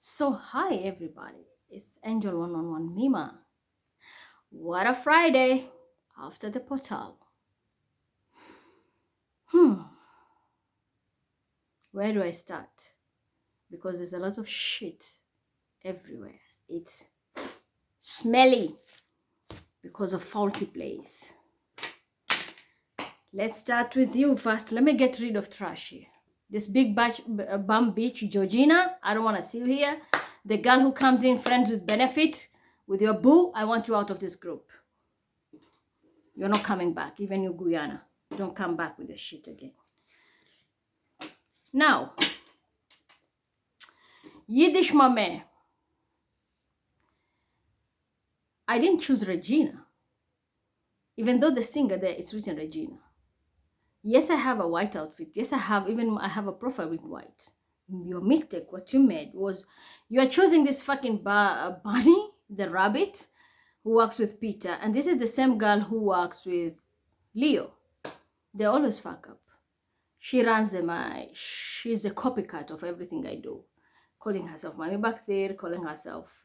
So, hi everybody, it's Angel 111 Mima. What a Friday after the portal. Where do I start? Because there's a lot of shit everywhere. It's smelly because of faulty plays. Let's start with you first. Let me get rid of trash here. This big bum bitch, Georgina, I don't want to see you here. The girl who comes in friends with benefit with your boo, I want you out of this group. You're not coming back, even you Guyana. Don't come back with the shit again. Now, Yiddish Mame. I didn't choose Regina. Even though the singer there is written Regina. Yes, I have a white outfit. Yes, I have a profile with white. Your mistake, what you made was you are choosing this fucking bunny, the rabbit, who works with Peter. And this is the same girl who works with Leo. They always fuck up. She runs them. She's a copycat of everything I do. Calling herself Mommy back there, calling herself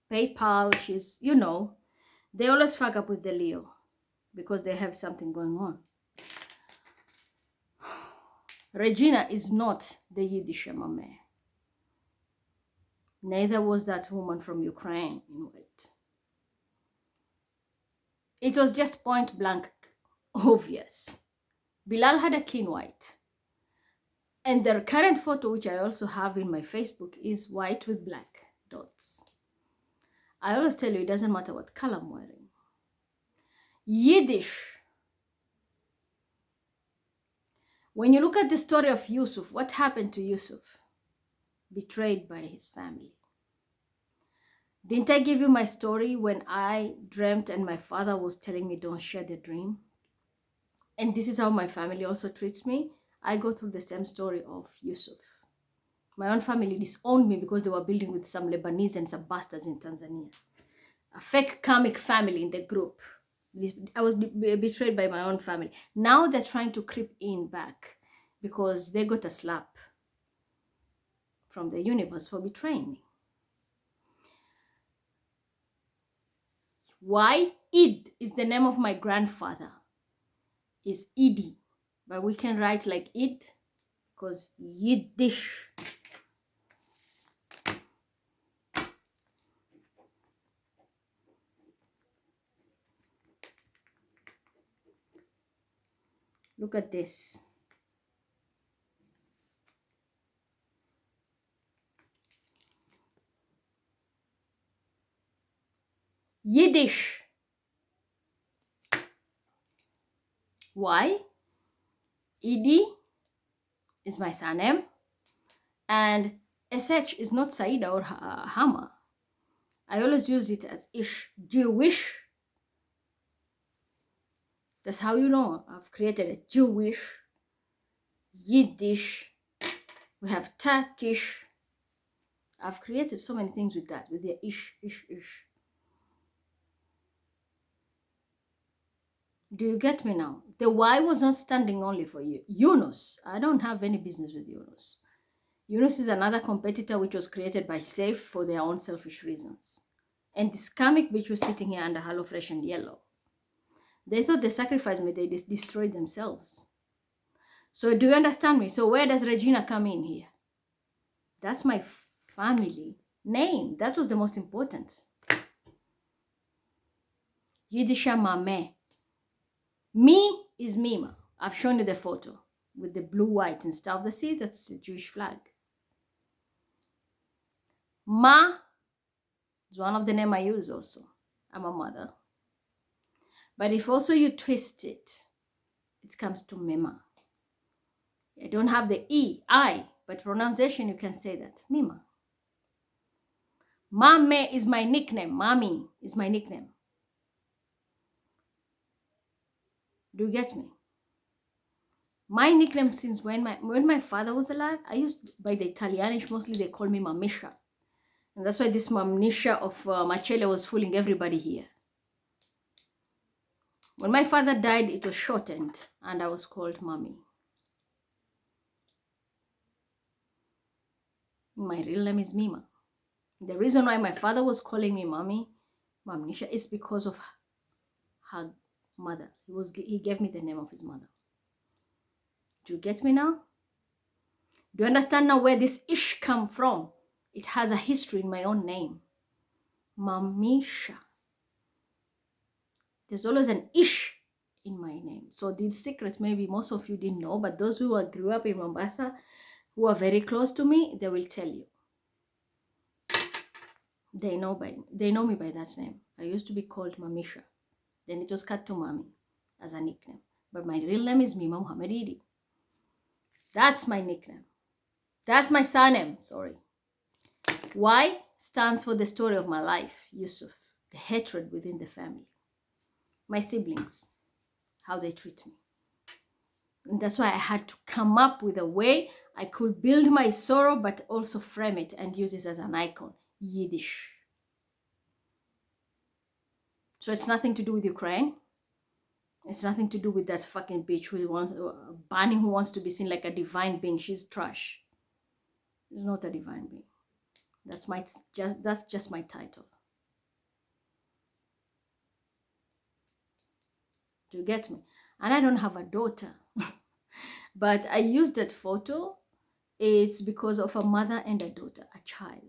PayPal. She's, they always fuck up with the Leo because they have something going on. Regina is not the Yiddish Mame. Neither was that woman from Ukraine in white. It was just point blank obvious. Bilal had a keen white. And the current photo, which I also have in my Facebook, is white with black dots. I always tell you, it doesn't matter what color I'm wearing. Yiddish. When you look at the story of Yusuf, what happened to Yusuf? Betrayed by his family. Didn't I give you my story when I dreamt and my father was telling me don't share the dream? And this is how my family also treats me. I go through the same story of Yusuf. My own family disowned me because they were building with some Lebanese and some bastards in Tanzania. A fake comic family in the group. I was betrayed by my own family. Now they're trying to creep in back because they got a slap from the universe for betraying me. Why? Id is the name of my grandfather. Is Idi, but we can write like Id because Yiddish. Look at this. Yiddish. Why? Idi is my surname, and SH is not Saida or Hama. I always use it as ish, Jewish. That's how you know I've created a Jewish, Yiddish. We have Turkish. I've created so many things with that, with the ish. Do you get me now? The Y was not standing only for you. Yunus. I don't have any business with Yunus. Yunus is another competitor which was created by Safe for their own selfish reasons. And this comic bitch was sitting here under Hello Fresh and Yellow. They thought they sacrificed me, they destroyed themselves. So do you understand me? So where does Regina come in here? That's my family name. That was the most important. Yiddisha Mame. Me is Mima. I've shown you the photo with the blue, white and stuff. See, that's the Jewish flag. Ma is one of the name I use also. I'm a mother. But if also you twist it, it comes to Mima. I don't have the E, I, but pronunciation you can say that. Mima. Mame is my nickname. Mami is my nickname. Do you get me? My nickname since when my father was alive, I used, by the Italianish, mostly they call me Mamisha. And that's why this Mamnisha of Machele was fooling everybody here. When my father died, it was shortened and I was called Mommy. My real name is Mima. The reason why my father was calling me mommy, Mom Nisha, is because of her mother. He gave me the name of his mother. Do you get me now? Do you understand now where this ish come from? It has a history in my own name. Mamisha. There's always an ish in my name. So these secrets, maybe most of you didn't know, but those who grew up in Mombasa, who are very close to me, they will tell you. They know me by that name. I used to be called Mamisha. Then it was cut to Mami as a nickname. But my real name is Mima Muhammad Idi. That's my nickname. That's my surname, sorry. Y stands for the story of my life, Yusuf. The hatred within the family. My siblings, how they treat me. And that's why I had to come up with a way I could build my sorrow, but also frame it and use it as an icon. Yiddish. So it's nothing to do with Ukraine. It's nothing to do with that fucking bitch who wants, Bunny who wants to be seen like a divine being. She's trash. She's not a divine being. That's just my title. Do you get me? And I don't have a daughter. But I used that photo. It's because of a mother and a daughter, a child.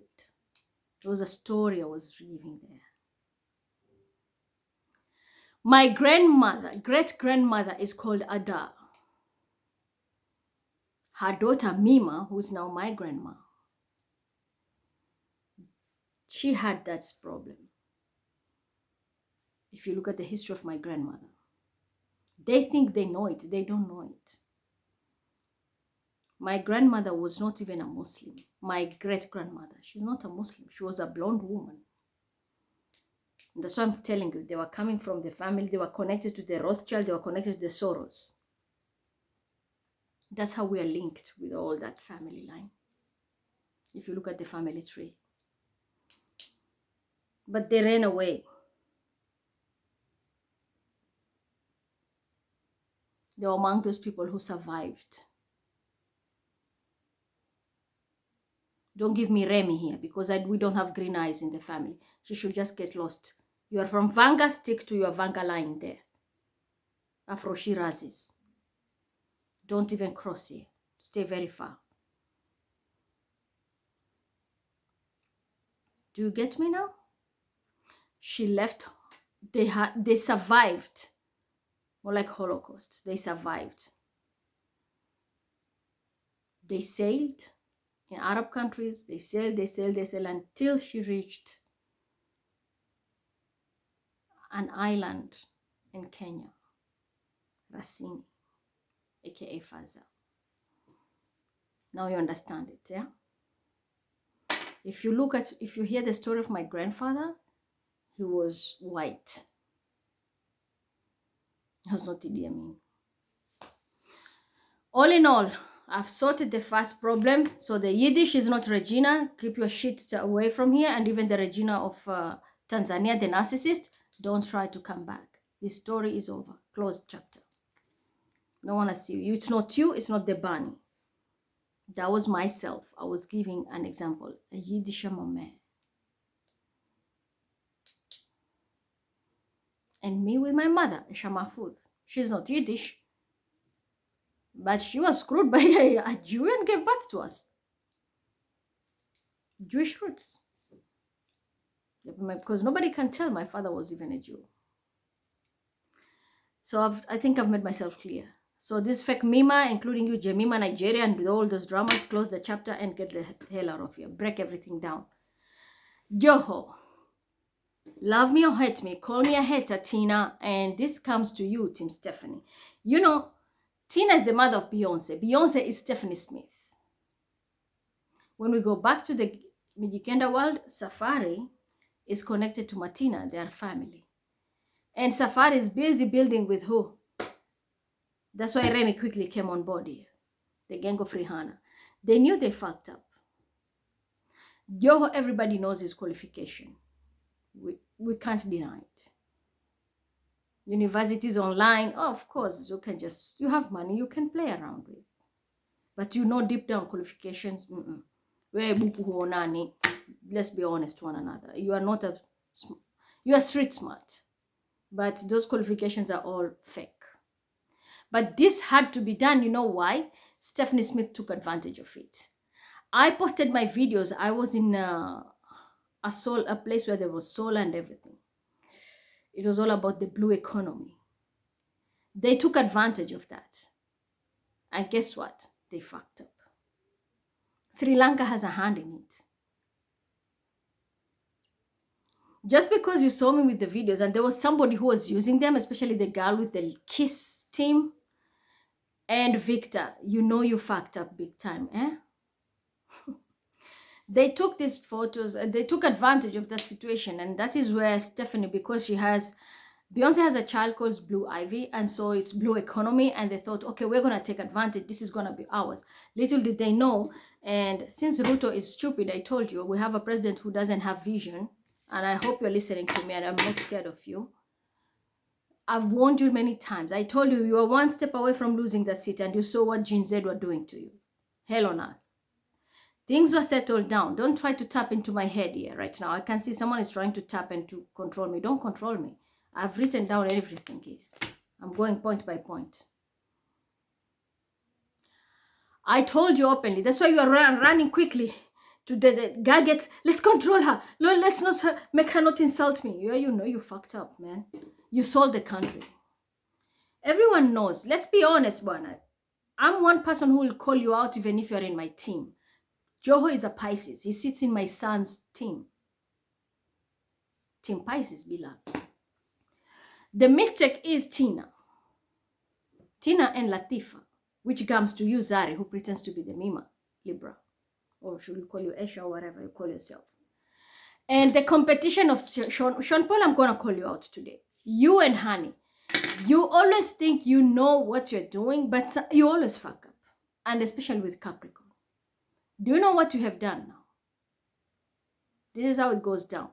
It was a story I was reading there. My grandmother, great-grandmother is called Ada. Her daughter Mima, who's now my grandma, she had that problem. If you look at the history of my grandmother, they think they know it. They don't know it. My grandmother was not even a Muslim. My great-grandmother, she's not a Muslim. She was a blonde woman. And that's why I'm telling you, they were coming from the family. They were connected to the Rothschild. They were connected to the Soros. That's how we are linked with all that family line. If you look at the family tree. But they ran away. They were among those people who survived. Don't give me Remy here because we don't have green eyes in the family. She should just get lost. You are from Vanga, stick to your Vanga line there. Afro Shirazis. Don't even cross here. Stay very far. Do you get me now? She left. They survived. More like Holocaust. They survived. They sailed in Arab countries. They sailed until she reached an island in Kenya. Rasini, aka Faza. Now you understand it, yeah? If you hear the story of my grandfather, he was white. He was not Idi Amin. All in all, I've sorted the first problem. So the Yiddish is not Regina. Keep your shit away from here. And even the Regina of Tanzania, the narcissist, don't try to come back. This story is over. Closed chapter. No one has seen you. It's not you. It's not the bunny. That was myself. I was giving an example. A Yiddish moment. And me with my mother, Isha Mahfouz. She's not Yiddish. But she was screwed by a Jew and gave birth to us. Jewish roots. Because nobody can tell my father was even a Jew. So I think I've made myself clear. So this fake Mima, including you, Jemima, Nigeria, and with all those dramas, close the chapter and get the hell out of here. Break everything down. Yoho. Love me or hate me. Call me a hater, Tina. And this comes to you, Team Stephanie. You know, Tina is the mother of Beyonce. Beyonce is Stephanie Smith. When we go back to the Mijikenda world, Safari is connected to Martina, their family. And Safari is busy building with who? That's why Remy quickly came on board here. The gang of Rihanna. They knew they fucked up. Yoho, everybody knows his qualification. We can't deny it. Universities online, oh, of course, you have money, you can play around with. But you know deep down qualifications, let's be honest to one another. You are not you are street smart, but those qualifications are all fake. But this had to be done. You know why? Stephanie Smith took advantage of it. I posted my videos. I was in a place where there was solar and everything. It was all about the blue economy. They took advantage of that. And guess what? They fucked up. Sri Lanka has a hand in it. Just because you saw me with the videos and there was somebody who was using them, especially the girl with the kiss team and Victor, you know you fucked up big time, eh? They took these photos, they took advantage of that situation, and that is where Stephanie, because Beyonce has a child called Blue Ivy, and so it's blue economy, and they thought, okay, we're going to take advantage. This is going to be ours. Little did they know, and since Ruto is stupid, I told you, we have a president who doesn't have vision, and I hope you're listening to me, and I'm not scared of you. I've warned you many times. I told you, you are one step away from losing that seat, and you saw what Gen Z were doing to you. Hell on earth. Things were settled down. Don't try to tap into my head here right now. I can see someone is trying to tap and to control me. Don't control me. I've written down everything here. I'm going point by point. I told you openly. That's why you are running quickly to the guy gets, let's control her. No, let's not make her not insult me. You know you fucked up, man. You sold the country. Everyone knows. Let's be honest, Bwana. I'm one person who will call you out even if you're in my team. Joho is a Pisces. He sits in my son's team. Team Pisces, beloved. The mistake is Tina. Tina and Latifa, which comes to you, Zari, who pretends to be the Mima, Libra. Or should we call you Esha or whatever you call yourself. And the competition of Sean Paul, I'm going to call you out today. You and Honey. You always think you know what you're doing, but you always fuck up. And especially with Capricorn. Do you know what you have done now? This is how it goes down.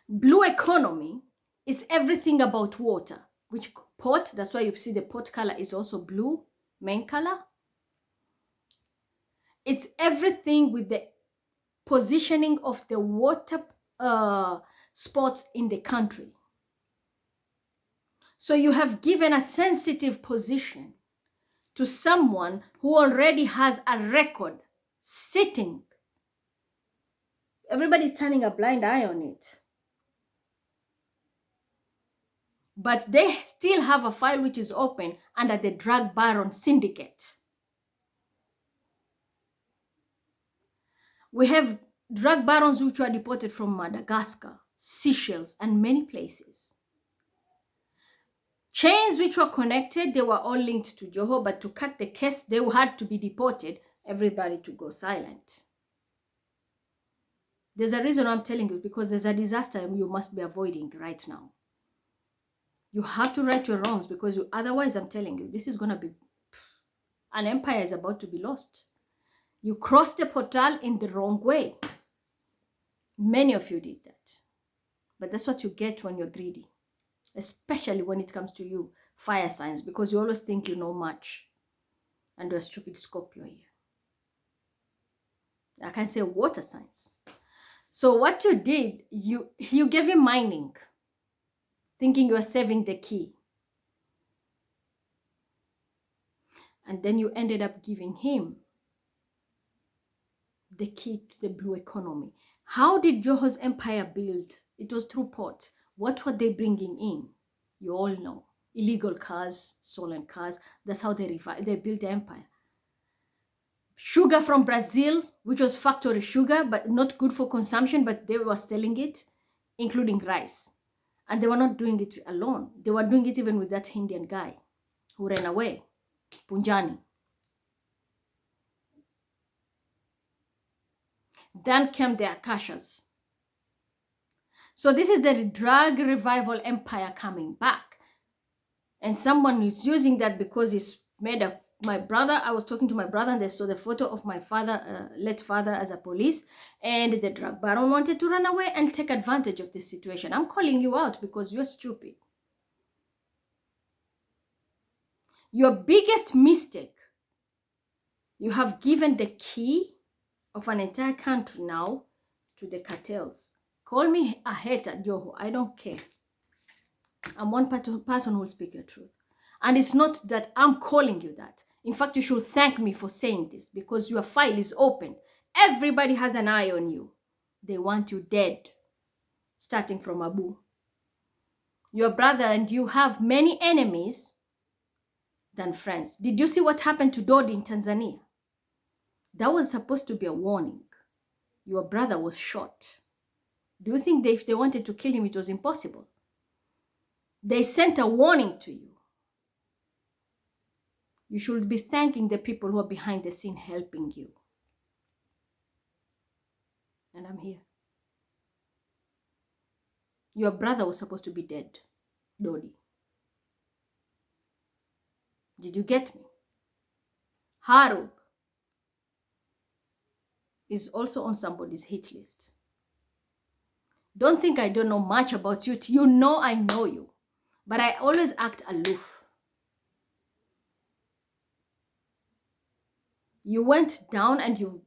Blue economy is everything about water, which pot, that's why you see the pot color is also blue, main color. It's everything with the positioning of the water spots in the country. So you have given a sensitive position to someone who already has a record sitting. Everybody's turning a blind eye on it. But they still have a file which is open under the drug baron syndicate. We have drug barons which were deported from Madagascar, Seychelles, and many places. Chains which were connected, they were all linked to Joho, but to cut the case, they had to be deported, everybody to go silent. There's a reason I'm telling you, because there's a disaster you must be avoiding right now. You have to right your wrongs, because otherwise, I'm telling you, this is going to be, an empire is about to be lost. You crossed the portal in the wrong way. Many of you did that. But that's what you get when you're greedy. Especially when it comes to you, fire signs, because you always think you know much. And you're a stupid Scorpio here. I can say water signs. So what you did, you gave him mining, thinking you are saving the key. And then you ended up giving him the key to the blue economy. How did Joho's empire build? It was through port. What were they bringing in? You all know. Illegal cars, stolen cars. That's how they built the empire. Sugar from Brazil, which was factory sugar, but not good for consumption, but they were selling it, including rice. And they were not doing it alone. They were doing it even with that Indian guy who ran away, Punjani. Then came the Akashas. So this is the drug revival empire coming back. And someone is using that because it's made up. My brother, I was talking to my brother and they saw the photo of my father, late father as a police, and the drug baron wanted to run away and take advantage of this situation. I'm calling you out because you're stupid. Your biggest mistake, you have given the key of an entire country now to the cartels. Call me a hater, Joho. I don't care. I'm one person who will speak your truth. And it's not that I'm calling you that. In fact, you should thank me for saying this because your file is open. Everybody has an eye on you. They want you dead, starting from Abu. Your brother and you have many enemies than friends. Did you see what happened to Dodi in Tanzania? That was supposed to be a warning. Your brother was shot. Do you think if they wanted to kill him, it was impossible? They sent a warning to you. You should be thanking the people who are behind the scene helping you. And I'm here. Your brother was supposed to be dead, Dodi. Did you get me? Harub is also on somebody's hit list. Don't think I don't know much about you. You know I know you. But I always act aloof. You went down and you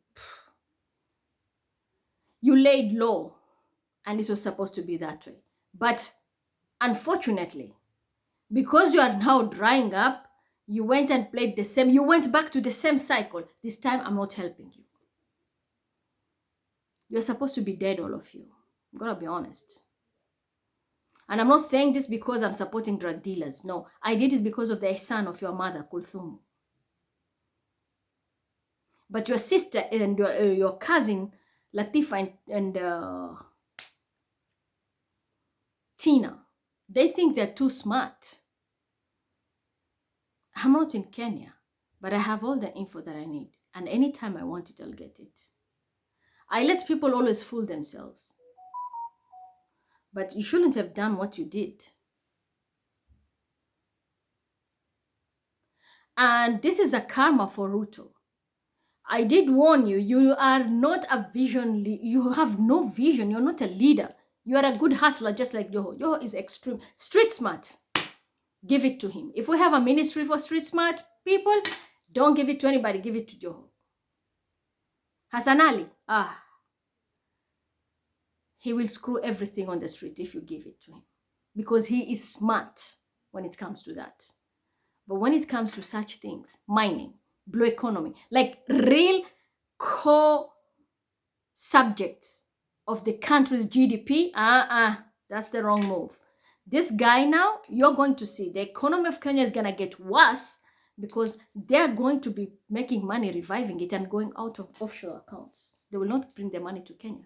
laid low. And it was supposed to be that way. But unfortunately, because you are now drying up, you went and played the same. You went back to the same cycle. This time, I'm not helping you. You're supposed to be dead, all of you. I'm going to be honest. And I'm not saying this because I'm supporting drug dealers. No, I did it because of the son of your mother, Kulthum. But your sister and your cousin, Latifa and Tina, they think they're too smart. I'm not in Kenya, but I have all the info that I need. And anytime I want it, I'll get it. I let people always fool themselves. But you shouldn't have done what you did. And this is a karma for Ruto. I did warn you, you are not a vision, you have no vision, you're not a leader. You are a good hustler just like Joho. Joho is extreme, street smart. Give it to him. If we have a ministry for street smart people, don't give it to anybody, give it to Joho. Hassan Ali, he will screw everything on the street if you give it to him. Because he is smart when it comes to that. But when it comes to such things, mining, blue economy, like real core subjects of the country's GDP, that's the wrong move. This guy now, you're going to see the economy of Kenya is going to get worse because they're going to be making money, reviving it and going out of offshore accounts. They will not bring the money to Kenya.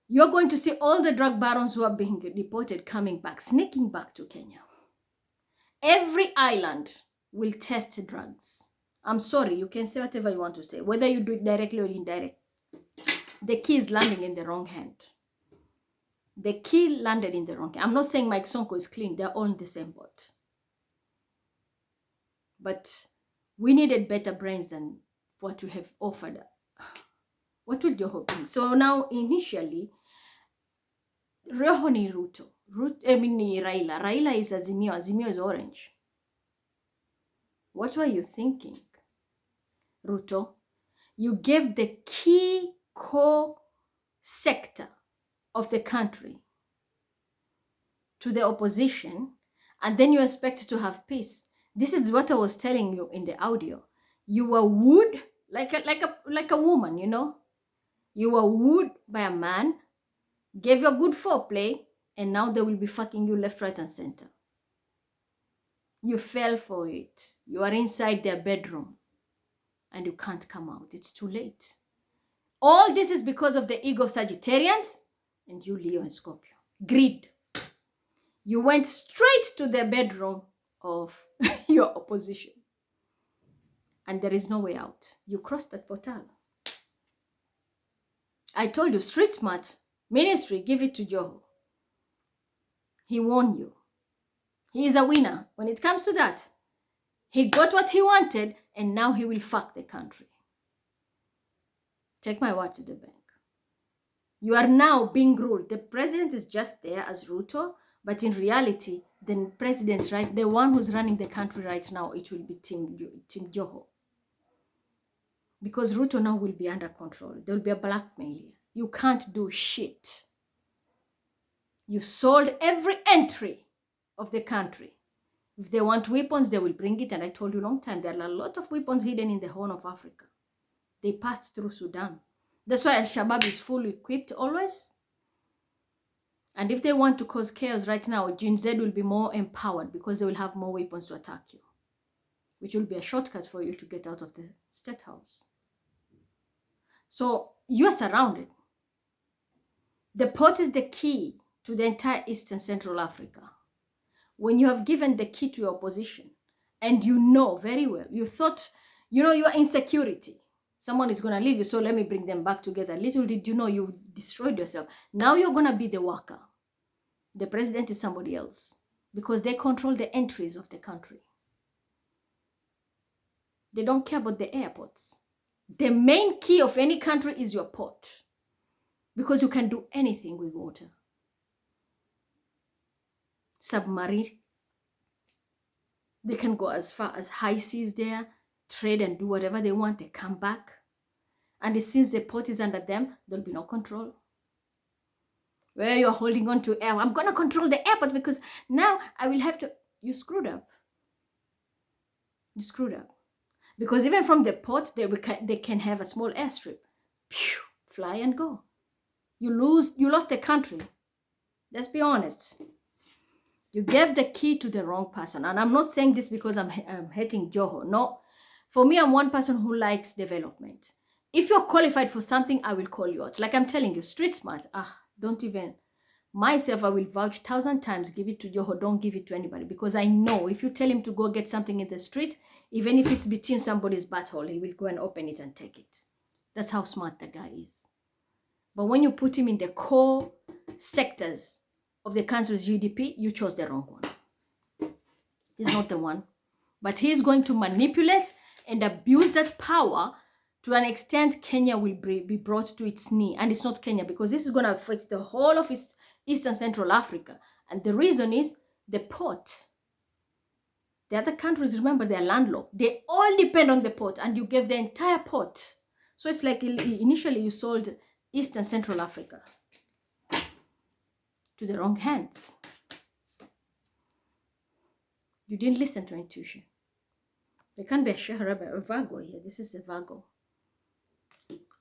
You're going to see all the drug barons who are being deported coming back, sneaking back to Kenya. Every island will test drugs. I'm sorry, you can say whatever you want to say, whether you do it directly or indirect. The key is landing in the wrong hand. The key landed in the wrong hand. I'm not saying Mike Sonko is clean. They're all in the same boat. But we needed better brains than what you have offered. What will Joho bring? So now, initially, Roho ni Ruto. Ni Raila. Raila is Azimio. Azimio is orange. What were you thinking, Ruto? You gave the key core sector of the country to the opposition, and then you expect to have peace. This is what I was telling you in the audio. You were wooed like a woman, you know. You were wooed by a man, gave you a good foreplay, and now they will be fucking you left, right, and center. You fell for it. You are inside their bedroom, and you can't come out. It's too late. All this is because of the ego of Sagittarians and you, Leo and Scorpio. Greed. You went straight to the bedroom of your opposition. And there is no way out. You crossed that portal. I told you, street smart, ministry, give it to Joho. He won you. He is a winner. When it comes to that, he got what he wanted and now he will fuck the country. Take my word to the bank. You are now being ruled. The president is just there as Ruto, but in reality, the president, right, the one who's running the country right now, it will be Team Joho. Because Ruto now will be under control. There will be a blackmail. You can't do shit. You sold every entry of the country. If they want weapons, they will bring it. And I told you a long time, there are a lot of weapons hidden in the Horn of Africa. They passed through Sudan. That's why Al-Shabaab is fully equipped always. And if they want to cause chaos right now, Gen Z will be more empowered because they will have more weapons to attack you, which will be a shortcut for you to get out of the state house. So you are surrounded. The port is the key to the entire Eastern Central Africa. When you have given the key to your opposition, and you know very well, you thought, you know, your insecurity, someone is going to leave you, so let me bring them back together. Little did you know you destroyed yourself. Now you're going to be the worker. The president is somebody else because they control the entries of the country. They don't care about the airports. The main key of any country is your port because you can do anything with water. Submarine. They can go as far as high seas there, trade and do whatever they want. They come back. And since the port is under them, there'll be no control. Where you're holding on to air, I'm going to control the airport because now I will have to. You screwed up. You screwed up. Because even from the port, they can have a small airstrip. Pew, fly and go. You lost the country. Let's be honest. You gave the key to the wrong person. And I'm not saying this because I'm hating Joho. No. For me, I'm one person who likes development. If you're qualified for something, I will call you out. Like I'm telling you, street smart. Don't even. Myself, I will vouch 1,000 times. Give it to Joho. Don't give it to anybody. Because I know if you tell him to go get something in the street, even if it's between somebody's butthole, he will go and open it and take it. That's how smart the guy is. But when you put him in the core sectors of the country's GDP, you chose the wrong one. He's not the one. But he's going to manipulate and abuse that power to an extent Kenya will be brought to its knee. And it's not Kenya because this is going to affect the whole of Eastern Central Africa. And the reason is the port. The other countries, remember, they're landlocked. They all depend on the port and you gave the entire port. So it's like initially you sold Eastern Central Africa to the wrong hands. You didn't listen to intuition. There can't be a Shaharaba or Virgo here. This is the Virgo.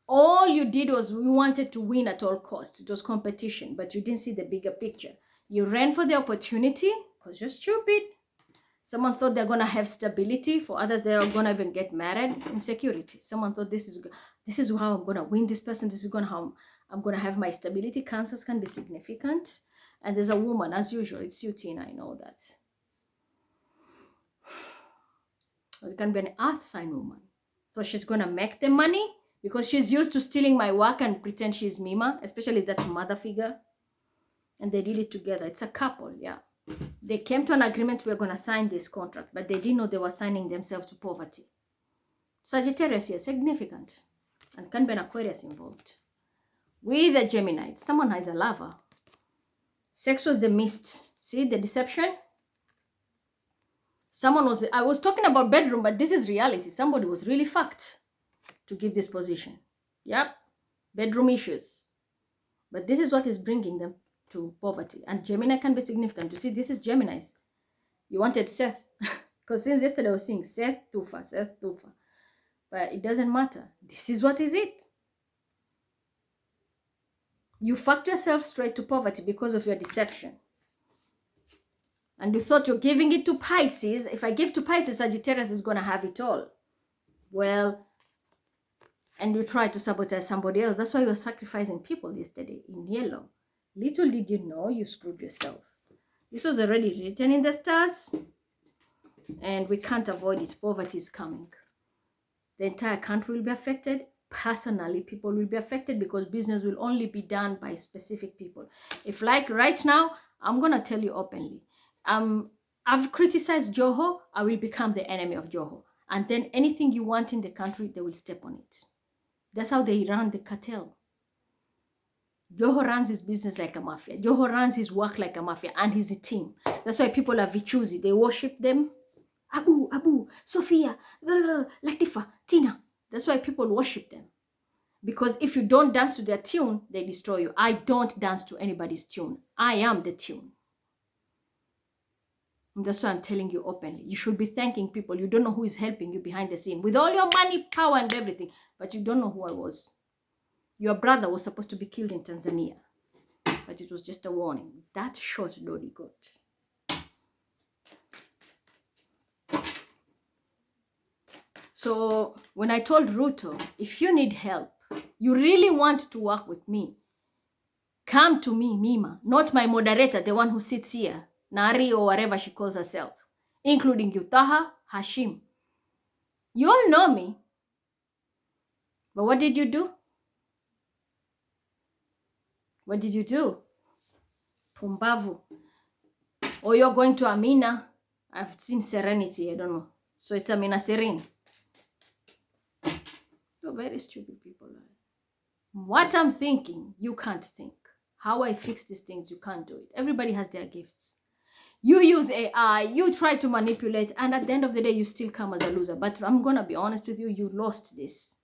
All you did was we wanted to win at all costs. It was competition, but you didn't see the bigger picture. You ran for the opportunity because you're stupid. Someone thought they're going to have stability. For others, they're going to even get married. Insecurity. Someone thought this is how I'm going to win this person. This is how I'm going to have my stability. Cancers can be significant. And there's a woman, as usual. It's you, Tina. I know that. Or it can be an earth sign woman. So she's going to make the money because she's used to stealing my work and pretend she's Mima, especially that mother figure. And they did it together. It's a couple, yeah. They came to an agreement, we're going to sign this contract, but they didn't know they were signing themselves to poverty. Sagittarius here, significant. And can be an Aquarius involved. With the Geminites, someone has a lover. Sex was the mist. See the deception? I was talking about bedroom, but this is reality. Somebody was really fucked to give this position. Yep. Bedroom issues. But this is what is bringing them to poverty. And Gemini can be significant. You see, this is Gemini's. You wanted Seth. Because since yesterday I was saying Seth Tufa. But it doesn't matter. This is what is it. You fucked yourself straight to poverty because of your deception. And you thought you're giving it to Pisces. If I give to Pisces, Sagittarius is going to have it all. Well, and you try to sabotage somebody else. That's why you were sacrificing people yesterday in yellow. Little did you know you screwed yourself. This was already written in the stars. And we can't avoid it. Poverty is coming. The entire country will be affected. Personally, people will be affected because business will only be done by specific people. If like right now, I'm going to tell you openly. I've criticized Joho. I will become the enemy of Joho. And then anything you want in the country, they will step on it. That's how they run the cartel. Joho runs his business like a mafia. Joho runs his work like a mafia and he's a team. That's why people are Vichuzi. They worship them. Abu, Sophia, Latifa, Tina. That's why people worship them. Because if you don't dance to their tune, they destroy you. I don't dance to anybody's tune. I am the tune. And that's why I'm telling you openly. You should be thanking people. You don't know who is helping you behind the scene with all your money, power, and everything. But you don't know who I was. Your brother was supposed to be killed in Tanzania. But it was just a warning. That shot Dodi got. So when I told Ruto, if you need help, you really want to work with me, come to me, Mima, not my moderator, the one who sits here, Nari or whatever she calls herself, including you, Taha, Hashim. You all know me. But what did you do? What did you do? Pumbavu. Or you're going to Amina. I've seen Serenity, I don't know. So it's Amina Serene. You're very stupid people. What I'm thinking, you can't think. How I fix these things, you can't do it. Everybody has their gifts. You use AI, you try to manipulate, and at the end of the day, you still come as a loser. But I'm going to be honest with you, you lost this.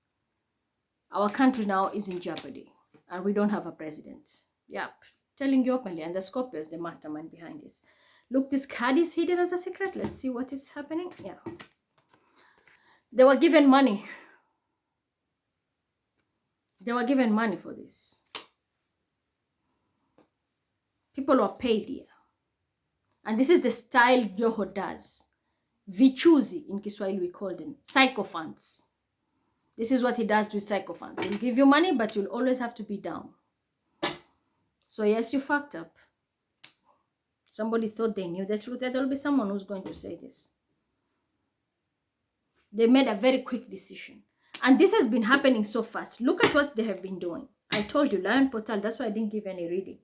Our country now is in jeopardy, and we don't have a president. Yep, telling you openly, and the Scorpio is the mastermind behind this. Look, this card is hidden as a secret. Let's see what is happening. Yeah. They were given money. They were given money for this. People were paid here. And this is the style Joho does. Vichuzi, in Kiswahili we call them. Sycophants. This is what he does to sycophants. He'll give you money, but you'll always have to be down. So yes, you fucked up. Somebody thought they knew the truth. There'll be someone who's going to say this. They made a very quick decision. And this has been happening so fast. Look at what they have been doing. I told you, Lion Portal. That's why I didn't give any reading.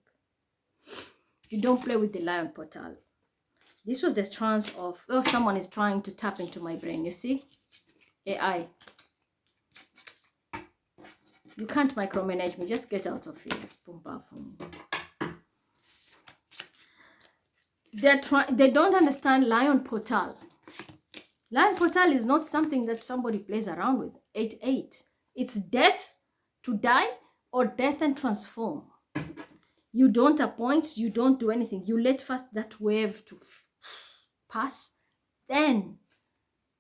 You don't play with the Lion Portal. This was the trance of, oh, someone is trying to tap into my brain. You see? AI. You can't micromanage me. Just get out of here. They don't understand Lion Portal. Lion Portal is not something that somebody plays around with. 8-8. It's death to die or death and transform. You don't appoint, you don't do anything. You let first that wave to pass, then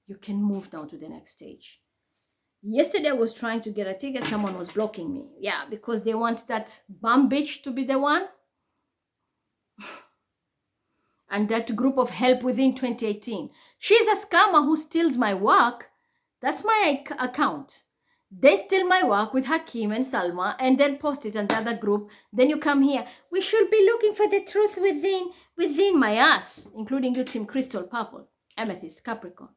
you can move down to the next stage. Yesterday I was trying to get a ticket, someone was blocking me. Yeah, because they want that bum bitch to be the one. And that group of help within 2018. She's a scammer who steals my work. That's my account. They steal my work with Hakim and Salma and then post it on the other group. Then you come here. We should be looking for the truth within my ass, including you, Team Crystal Purple, Amethyst, Capricorn.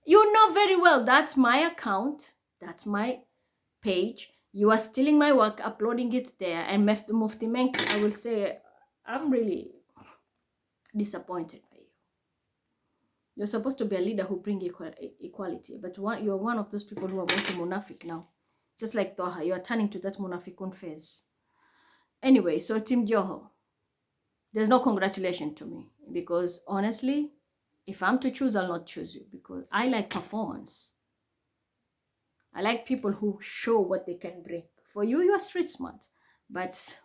You know very well that's my account. That's my page. You are stealing my work, uploading it there. And Mufti Menk, I will say, I'm really disappointed by you. You're supposed to be a leader who bring equality, but you're one of those people who are going to Munafik now. Just like Toha, you are turning to that Munafikun phase. Anyway, so Team Joho, there's no congratulation to me, because honestly, if I'm to choose, I'll not choose you, because I like performance. I like people who show what they can bring. For you, you are street smart, but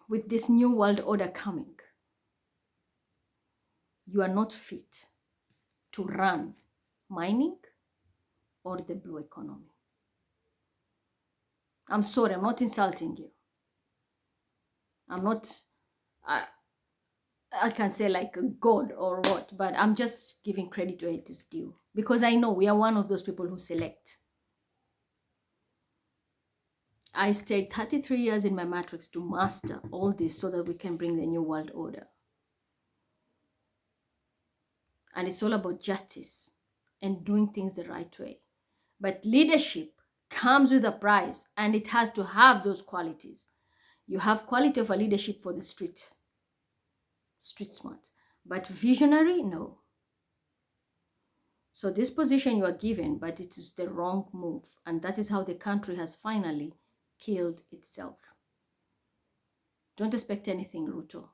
with this new world order coming, you are not fit to run mining or the blue economy. I'm sorry, I'm not insulting you. I'm not, I can say like a god or what, but I'm just giving credit where it is due. Because I know we are one of those people who select. I stayed 33 years in my matrix to master all this so that we can bring the new world order. And it's all about justice and doing things the right way. But leadership comes with a price, and it has to have those qualities. You have quality of a leadership for the street smart. But visionary, no. So this position you are given, but it is the wrong move. And that is how the country has finally killed itself. Don't expect anything, Ruto.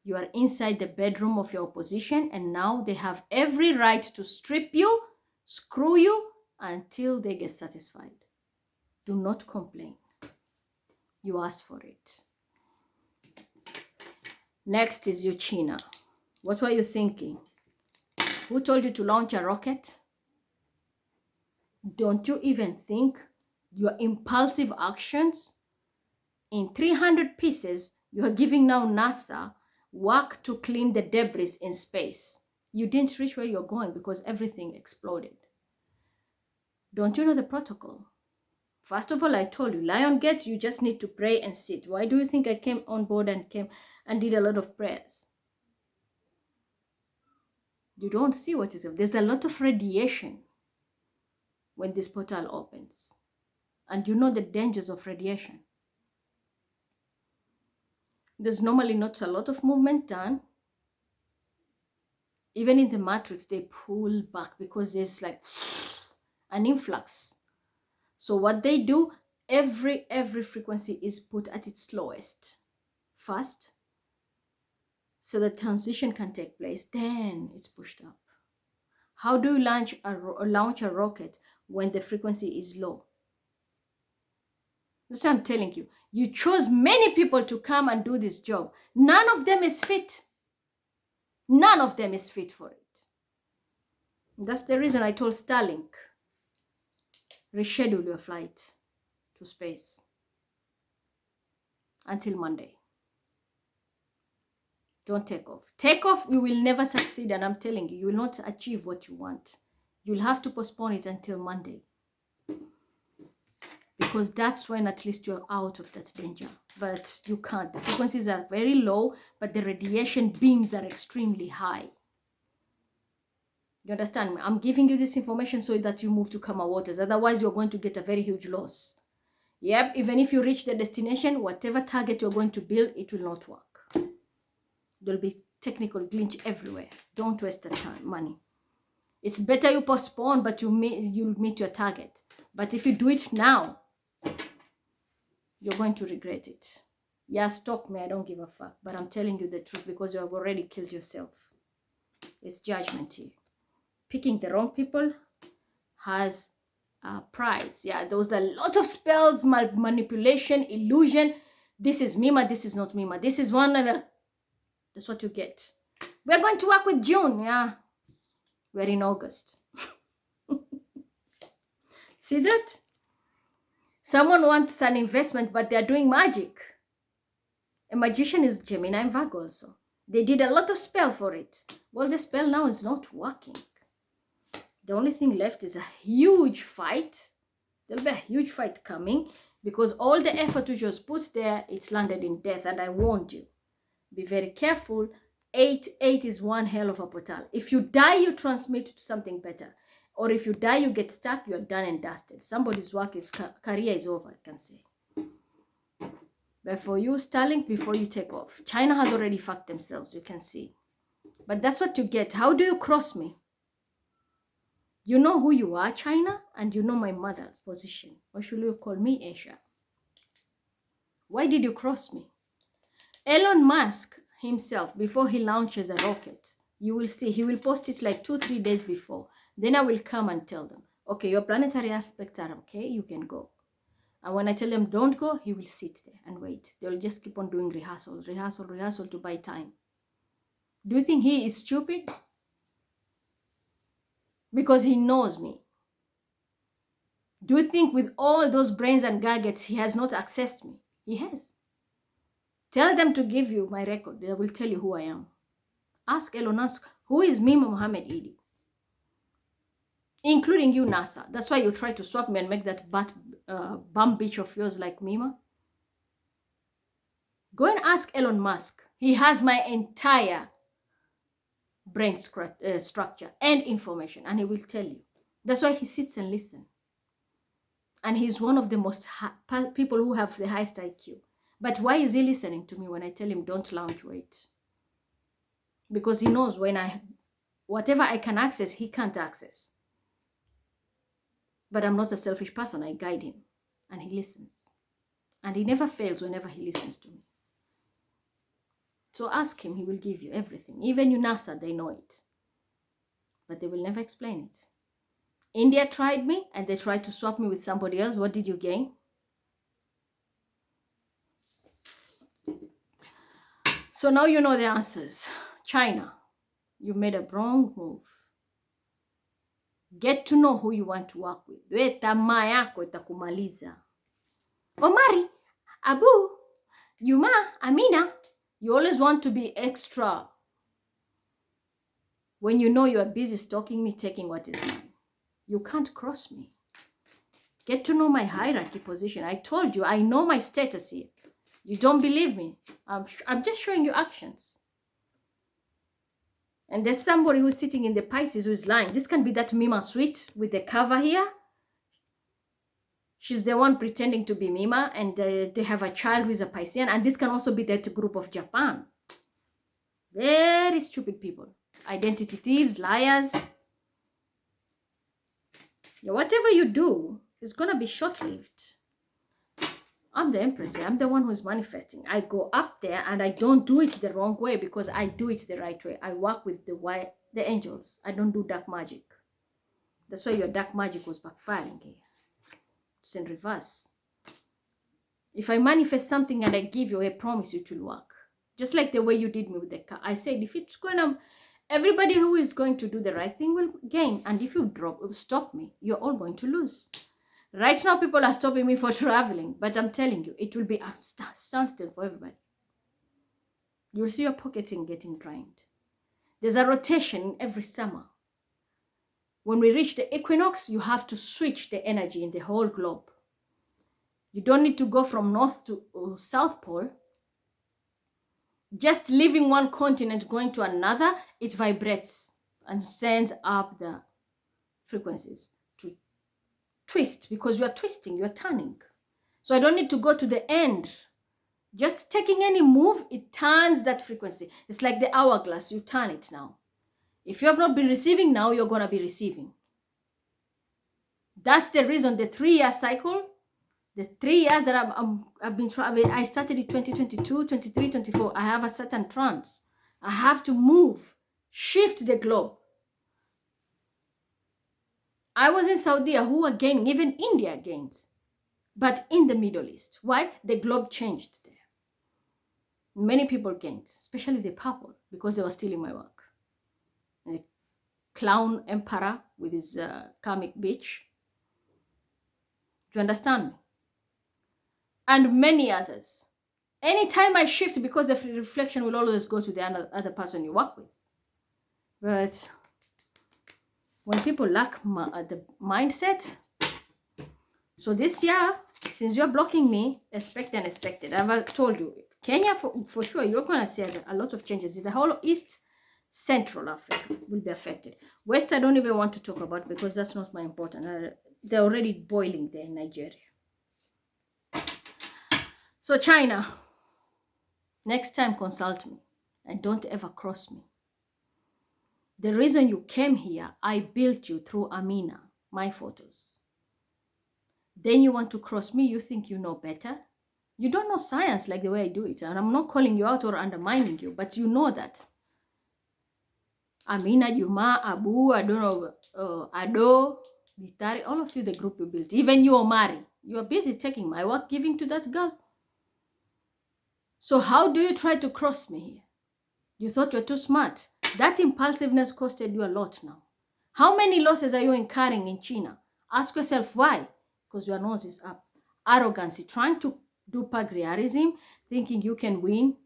You are inside the bedroom of your opposition, and now they have every right to strip you screw you until they get satisfied. Do not complain. You asked for it. Next is you, China. What were you thinking? Who told you to launch a rocket? Don't you even think your impulsive actions in 300 pieces you are giving now NASA work to clean the debris in space? You didn't reach where you're going because everything exploded. Don't you know the protocol? First of all, I told you, lie on gate, you just need to pray and sit. Why do you think I came on board and came and did a lot of prayers? You don't see what is up. There's a lot of radiation when this portal opens. And you know the dangers of radiation. There's normally not a lot of movement done. Even in the matrix, they pull back because there's like an influx. So what they do, every frequency is put at its lowest first, so the transition can take place. Then it's pushed up. How do you launch a rocket when the frequency is low? That's what I'm telling you. You chose many people to come and do this job. None of them is fit. None of them is fit for it. That's the reason I told Starlink, reschedule your flight to space until Monday. Don't take off. Take off, you will never succeed, and I'm telling you, you will not achieve what you want. You'll have to postpone it until Monday, because that's when at least you're out of that danger. But you can't. The frequencies are very low, but the radiation beams are extremely high. You understand me? I'm giving you this information so that you move to calmer waters. Otherwise, you're going to get a very huge loss. Yep, even if you reach the destination, whatever target you're going to build, it will not work. There'll be technical glitch everywhere. Don't waste the time, money. It's better you postpone, but you'll meet your target. But if you do it now, you're going to regret it. Yeah, stalk me, I don't give a fuck. But I'm telling you the truth because you have already killed yourself. It's judgment here. Picking the wrong people has a price. Yeah, there was a lot of spells, manipulation, illusion. This is Mima, this is not Mima. This is one other. That's what you get. We're going to work with June, yeah. We're in August. See that? Someone wants an investment, but they're doing magic. A magician is Gemini and Virgo also. They did a lot of spell for it. Well, the spell now is not working. The only thing left is a huge fight. There'll be a huge fight coming because all the effort which was put there, it landed in death. And I warned you. Be very careful. 8 is one hell of a portal. If you die, you transmit to something better. Or if you die, you get stuck, you're done and dusted. Somebody's career is over, I can say. But for you, Starlink, before you take off, China has already fucked themselves, you can see. But that's what you get. How do you cross me? You know who you are, China, and you know my mother's position. Or should you call me Asia? Why did you cross me? Elon Musk himself, before he launches a rocket, you will see, he will post it like 2-3 days before. Then I will come and tell them, okay, your planetary aspects are okay, you can go. And when I tell them don't go, he will sit there and wait. They'll just keep on doing rehearsal to buy time. Do you think he is stupid? Because he knows me. Do you think with all those brains and gadgets, he has not accessed me? He has. Tell them to give you my record. They will tell you who I am. Ask Elon Musk, who is Mima Mohammed Idi? Including you, NASA. That's why you try to swap me and make that bum bitch of yours like Mima. Go and ask Elon Musk. He has my entire brain structure and information, and he will tell you. That's why he sits and listens. And he's one of the most people who have the highest IQ. But why is he listening to me when I tell him don't launch, wait? Because he knows whatever I can access, he can't access. But I'm not a selfish person. I guide him. And he listens. And he never fails whenever he listens to me. So ask him. He will give you everything. Even you, NASA, they know it. But they will never explain it. India tried me and they tried to swap me with somebody else. What did you gain? So now you know the answers. China, you made a wrong move. Get to know who you want to work with. We tamaa yako itakumaliza. Omari, Abu, Yuma, Amina, you always want to be extra when you know you are busy stalking me, taking what is mine. You can't cross me. Get to know my hierarchy position. I told you, I know my status here. You don't believe me. I'm just showing you actions. And there's somebody who's sitting in the Pisces who is lying. This can be that Mima Sweet with the cover here. She's the one pretending to be Mima, and they have a child who is a Piscean. And this can also be that group of Japan. Very stupid people. Identity thieves, liars. Yeah, whatever you do is going to be short-lived. I'm the Empress. I'm the one who's manifesting. I go up there and I don't do it the wrong way because I do it the right way. I work with the angels. I don't do dark magic. That's why your dark magic was backfiring here. It's in reverse. If I manifest something and I give you a promise, it will work. Just like the way you did me with the car. I said, if it's going to, everybody who is going to do the right thing will gain. And if you stop me, you're all going to lose. Right now, people are stopping me for traveling. But I'm telling you, it will be a standstill for everybody. You'll see your pocketing getting drained. There's a rotation every summer. When we reach the equinox, you have to switch the energy in the whole globe. You don't need to go from North to South Pole. Just leaving one continent, going to another, it vibrates and sends up the frequencies to twist, because you are twisting, you are turning. So I don't need to go to the end. Just taking any move, it turns that frequency. It's like the hourglass, you turn it now. If you have not been receiving, now you're going to be receiving. That's the reason the 3-year cycle, the 3 years that I've been traveling, I started in 2022, 23, 24. I have a certain trance. I have to move, shift the globe. I was in Saudi, who are gaining, even India gains, but in the Middle East. Why? The globe changed there. Many people gained, especially the purple, because they were stealing my work. And the clown emperor with his karmic bitch. Do you understand me? And many others. Anytime I shift, because the reflection will always go to the other person you work with. But when people lack the mindset, so this year, since you're blocking me, expect the unexpected. I've told you, Kenya, for sure, you're going to see a lot of changes. In the whole East, Central Africa will be affected. West, I don't even want to talk about because that's not my important. They're already boiling there in Nigeria. So China, next time consult me and don't ever cross me. The reason you came here, I built you through Amina, my photos. Then you want to cross me, you think you know better. You don't know science like the way I do it. And I'm not calling you out or undermining you, but you know that. Amina, Juma, Abu, I don't know, Ado, Bitari, all of you, the group you built. Even you, Omari. You are busy taking my work, giving to that girl. So how do you try to cross me here? You thought you're too smart. That impulsiveness costed you a lot now. How many losses are you incurring in China? Ask yourself why. Because your nose is up. Arrogancy, trying to do patriotism, thinking you can win,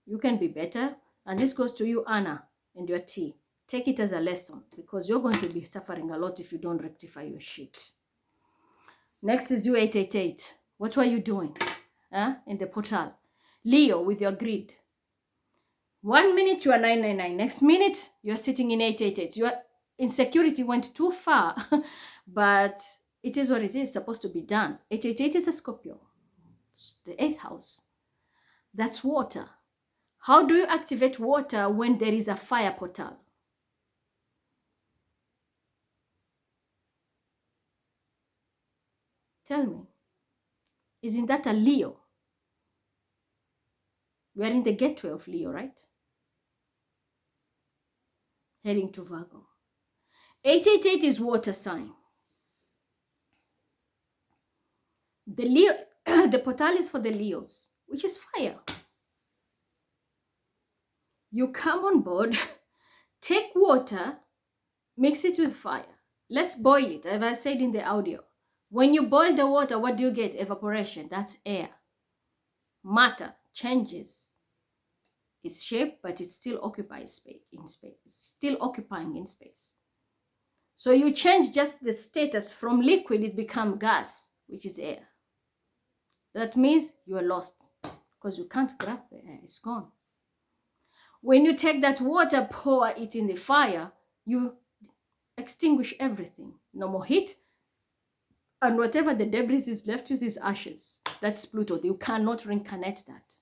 you can be better. And this goes to you, Anna, and your tea. Take it as a lesson, because you're going to be suffering a lot if you don't rectify your shit. Next is you 888. What were you doing in the portal? Leo, with your greed. 1 minute you are 999. Next minute you are sitting in 888. Your insecurity went too far, but it is what it is supposed to be done. 888 is a Scorpio. It's the 8th house. That's water. How do you activate water when there is a fire portal? Tell me. Isn't that a Leo? We are in the gateway of Leo, right? Heading to Virgo. 888 is water sign. The Leo, the portal is for the Leos, which is fire. You come on board, take water, mix it with fire. Let's boil it, as I said in the audio. When you boil the water, what do you get? Evaporation. That's air. Matter changes its shape, but it still occupies space in space. It's still occupying in space. So you change just the status from liquid, it becomes gas, which is air. That means you are lost because you can't grab the air. It's gone. When you take that water, pour it in the fire, you extinguish everything. No more heat. And whatever the debris is left with is ashes. That's Pluto. You cannot reincarnate that.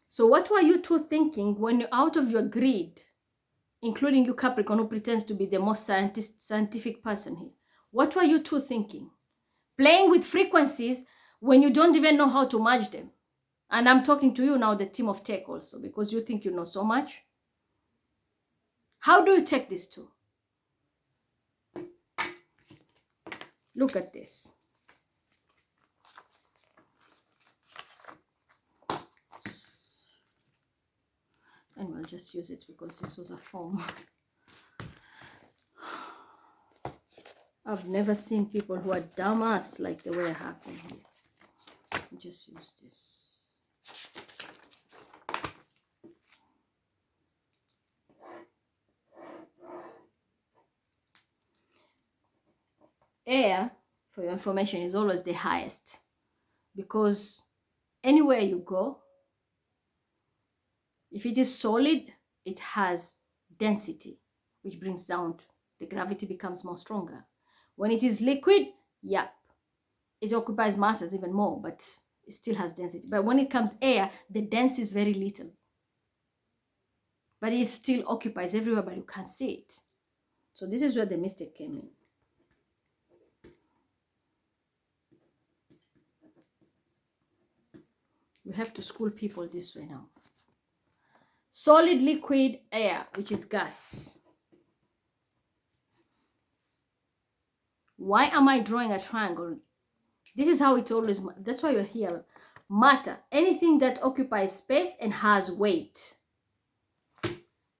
So what were you two thinking when you're out of your greed, including you Capricorn, who pretends to be the most scientific person here? What were you two thinking? Playing with frequencies when you don't even know how to merge them. And I'm talking to you now, the team of tech also, because you think you know so much. How do you take this two? Look at this. And we'll just use it because this was a form. I've never seen people who are dumbass like the way I have them here. Just use this. Air, for your information, is always the highest because anywhere you go, if it is solid, it has density, which brings down, the gravity becomes more stronger. When it is liquid, yeah, it occupies masses even more, but it still has density. But when it comes air, the density is very little. But it still occupies everywhere, but you can't see it. So this is where the mistake came in. We have to school people this way now. Solid, liquid, air, which is gas. Why am I drawing a triangle? This is how it always, that's why you're here. Matter, anything that occupies space and has weight.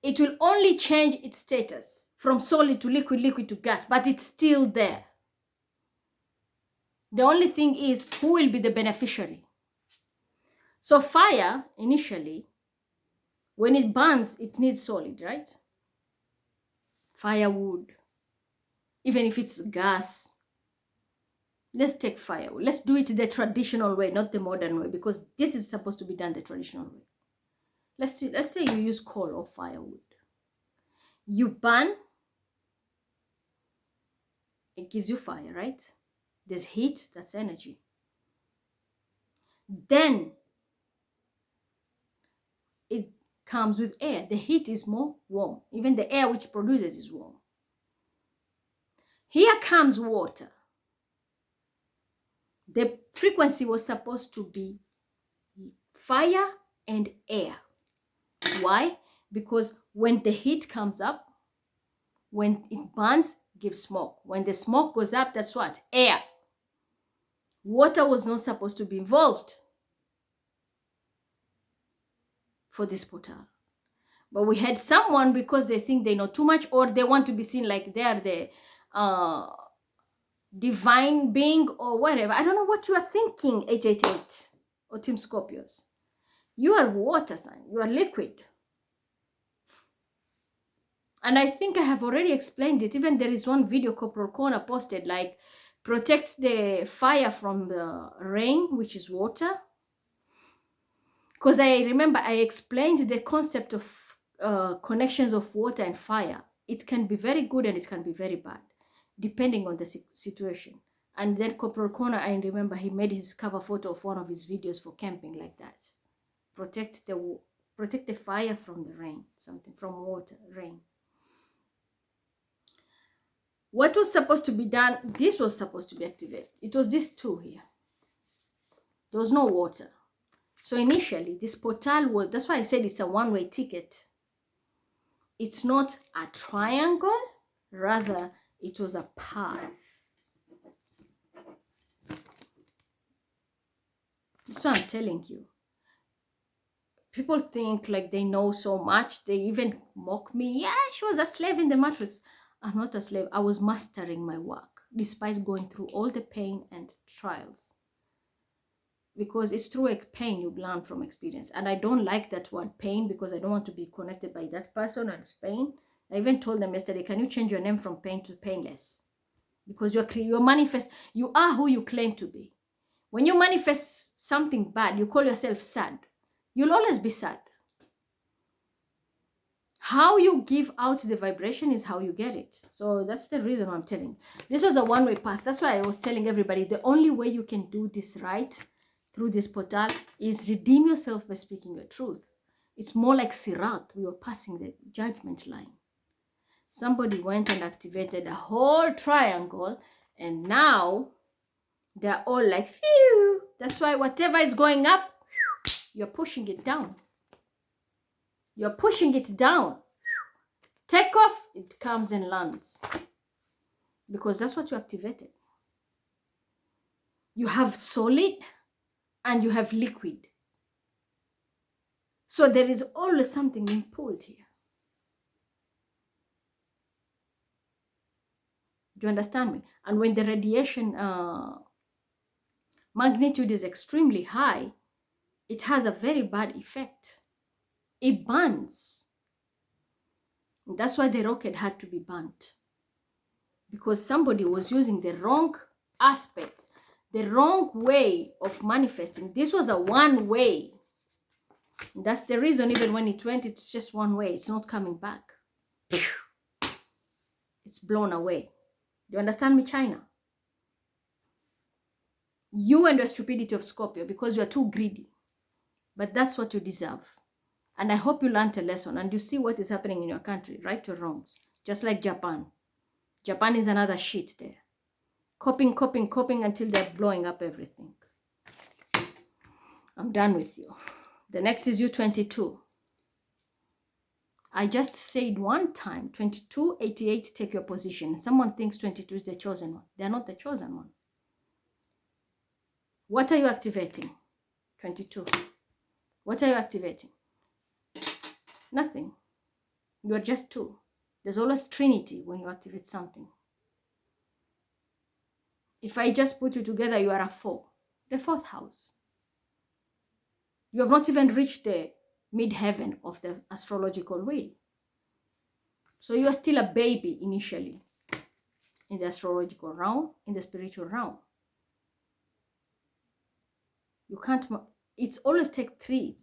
It will only change its status from solid to liquid, liquid to gas, but it's still there. The only thing is who will be the beneficiary. So fire, initially, when it burns, it needs solid, right? Firewood, even if it's gas. Let's take firewood. Let's do it the traditional way, not the modern way, because this is supposed to be done the traditional way. Let's say you use coal or firewood. You burn, it gives you fire, right? There's heat, that's energy. Then it comes with air. The heat is more warm. Even the air which produces is warm. Here comes water. The frequency was supposed to be fire and air. Why? Because when the heat comes up, when it burns, gives smoke. When the smoke goes up, that's what? Air. Water was not supposed to be involved for this portal. But we had someone, because they think they know too much, or they want to be seen like they are the divine being or whatever. I don't know what you are thinking, 888 or Team Scorpios. You are water sign. You are liquid. And I think I have already explained it. Even there is one video Corporal Corner posted, like, protects the fire from the rain, which is water. Because I remember I explained the concept of connections of water and fire. It can be very good and it can be very bad, depending on the situation. And then Corporal Corner, I remember he made his cover photo of one of his videos for camping like that. Protect the fire from the rain, something from water, rain. What was supposed to be done? This was supposed to be activated. It was this two here. There was no water. So initially, this portal was, that's why I said it's a one-way ticket. It's not a triangle, rather it was a path. That's what I'm telling you. People think like they know so much. They even mock me. Yeah, she was a slave in the matrix. I'm not a slave. I was mastering my work despite going through all the pain and trials. Because it's through pain you learn from experience. And I don't like that word pain because I don't want to be connected by that person and pain. I even told them yesterday, can you change your name from pain to painless? Because you're manifest, you are who you claim to be. When you manifest something bad, you call yourself sad. You'll always be sad. How you give out the vibration is how you get it. So that's the reason I'm telling. This was a one-way path. That's why I was telling everybody the only way you can do this right through this portal is redeem yourself by speaking your truth. It's more like Sirat. We were passing the judgment line. Somebody went and activated a whole triangle, and now they're all like, phew. That's why whatever is going up, you're pushing it down. You're pushing it down. Take off, it comes and lands. Because that's what you activated. You have solid and you have liquid. So there is always something being pulled here. Do you understand me? And when the radiation magnitude is extremely high, it has a very bad effect. It burns. That's why the rocket had to be burnt. Because somebody was using the wrong aspects, the wrong way of manifesting. This was a one way. That's the reason even when it went, it's just one way. It's not coming back. It's blown away. Do you understand me, China? You and your stupidity of Scorpio, because you are too greedy. But that's what you deserve. And I hope you learned a lesson and you see what is happening in your country, right or wrongs. Just like Japan. Japan is another shit there. Coping until they're blowing up everything. I'm done with you. The next is you 22. I just said one time, 2288, take your position. Someone thinks 22 is the chosen one. They're not the chosen one. What are you activating? 22. What are you activating? Nothing. You're just two. There's always Trinity when you activate something. If I just put you together, you are a 4. The 4th house. You have not even reached the mid-heaven of the astrological wheel. So you are still a baby initially in the astrological realm, in the spiritual realm. You can't, it's always take 3.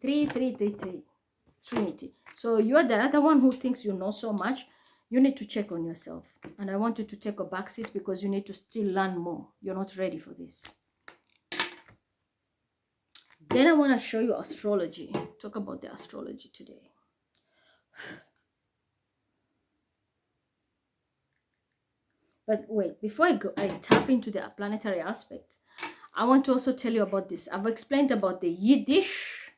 Trinity. So you are the other one who thinks you know so much. You need to check on yourself. And I want you to take a back seat because you need to still learn more. You're not ready for this. Then I want to show you astrology. Talk about the astrology today. But wait, before I tap into the planetary aspect, I want to also tell you about this. I've explained about the Yiddish,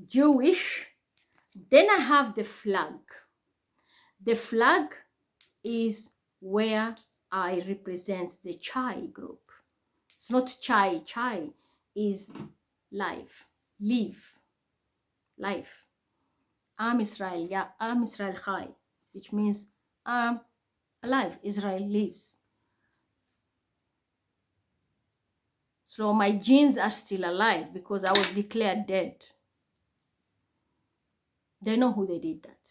Jewish. Then I have the flag. The flag is where I represent the Chai group. It's not Chai. Chai is life, live, life. Am Israel, yeah, Am Israel Chai, which means I'm alive. Israel lives. So my genes are still alive because I was declared dead. They know who they did that.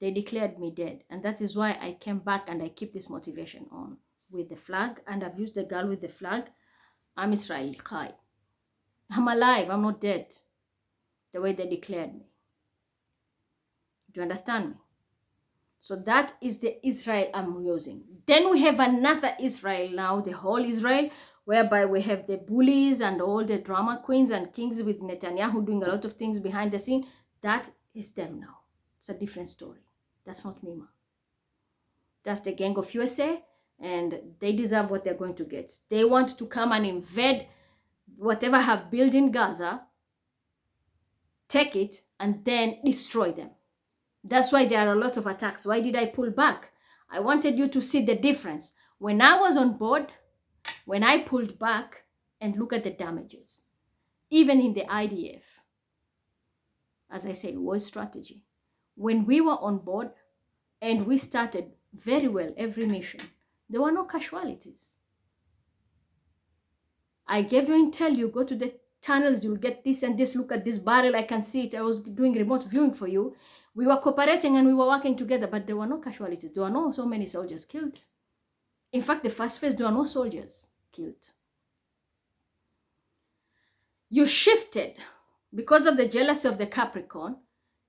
They declared me dead. And that is why I came back and I keep this motivation on with the flag. And I've used the girl with the flag. I'm Israel Chai. I'm alive. I'm not dead. The way they declared me. Do you understand me? So that is the Israel I'm using. Then we have another Israel now, the whole Israel, whereby we have the bullies and all the drama queens and kings with Netanyahu doing a lot of things behind the scene. That is them now. It's a different story. That's not Mima. That's the gang of USA, and they deserve what they're going to get. They want to come and invade whatever I have built in Gaza, take it, and then destroy them. That's why there are a lot of attacks. Why did I pull back? I wanted you to see the difference. When I was on board, when I pulled back, and look at the damages. Even in the IDF, as I said, was strategy. When we were on board and we started very well every mission, there were no casualties. I gave you intel, you go to the tunnels, you'll get this and this, look at this barrel, I can see it, I was doing remote viewing for you. We were cooperating and we were working together, but there were no casualties. There were no so many soldiers killed. In fact, the first phase, there were no soldiers killed. You shifted because of the jealousy of the Capricorn,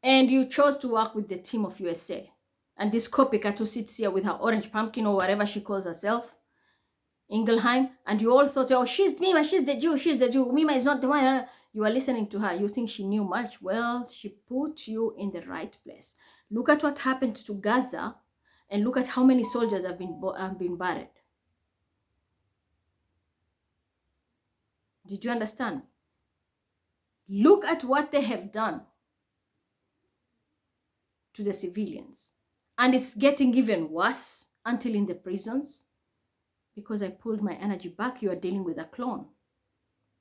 and you chose to work with the team of USA. And this copycat who sits here with her orange pumpkin or whatever she calls herself, Ingelheim, and you all thought, oh, she's Mima, she's the Jew. Mima is not the one. You are listening to her. You think she knew much. Well, she put you in the right place. Look at what happened to Gaza, and look at how many soldiers have been buried. Did you understand? Look at what they have done to the civilians. And it's getting even worse until in the prisons. Because I pulled my energy back, you are dealing with a clone.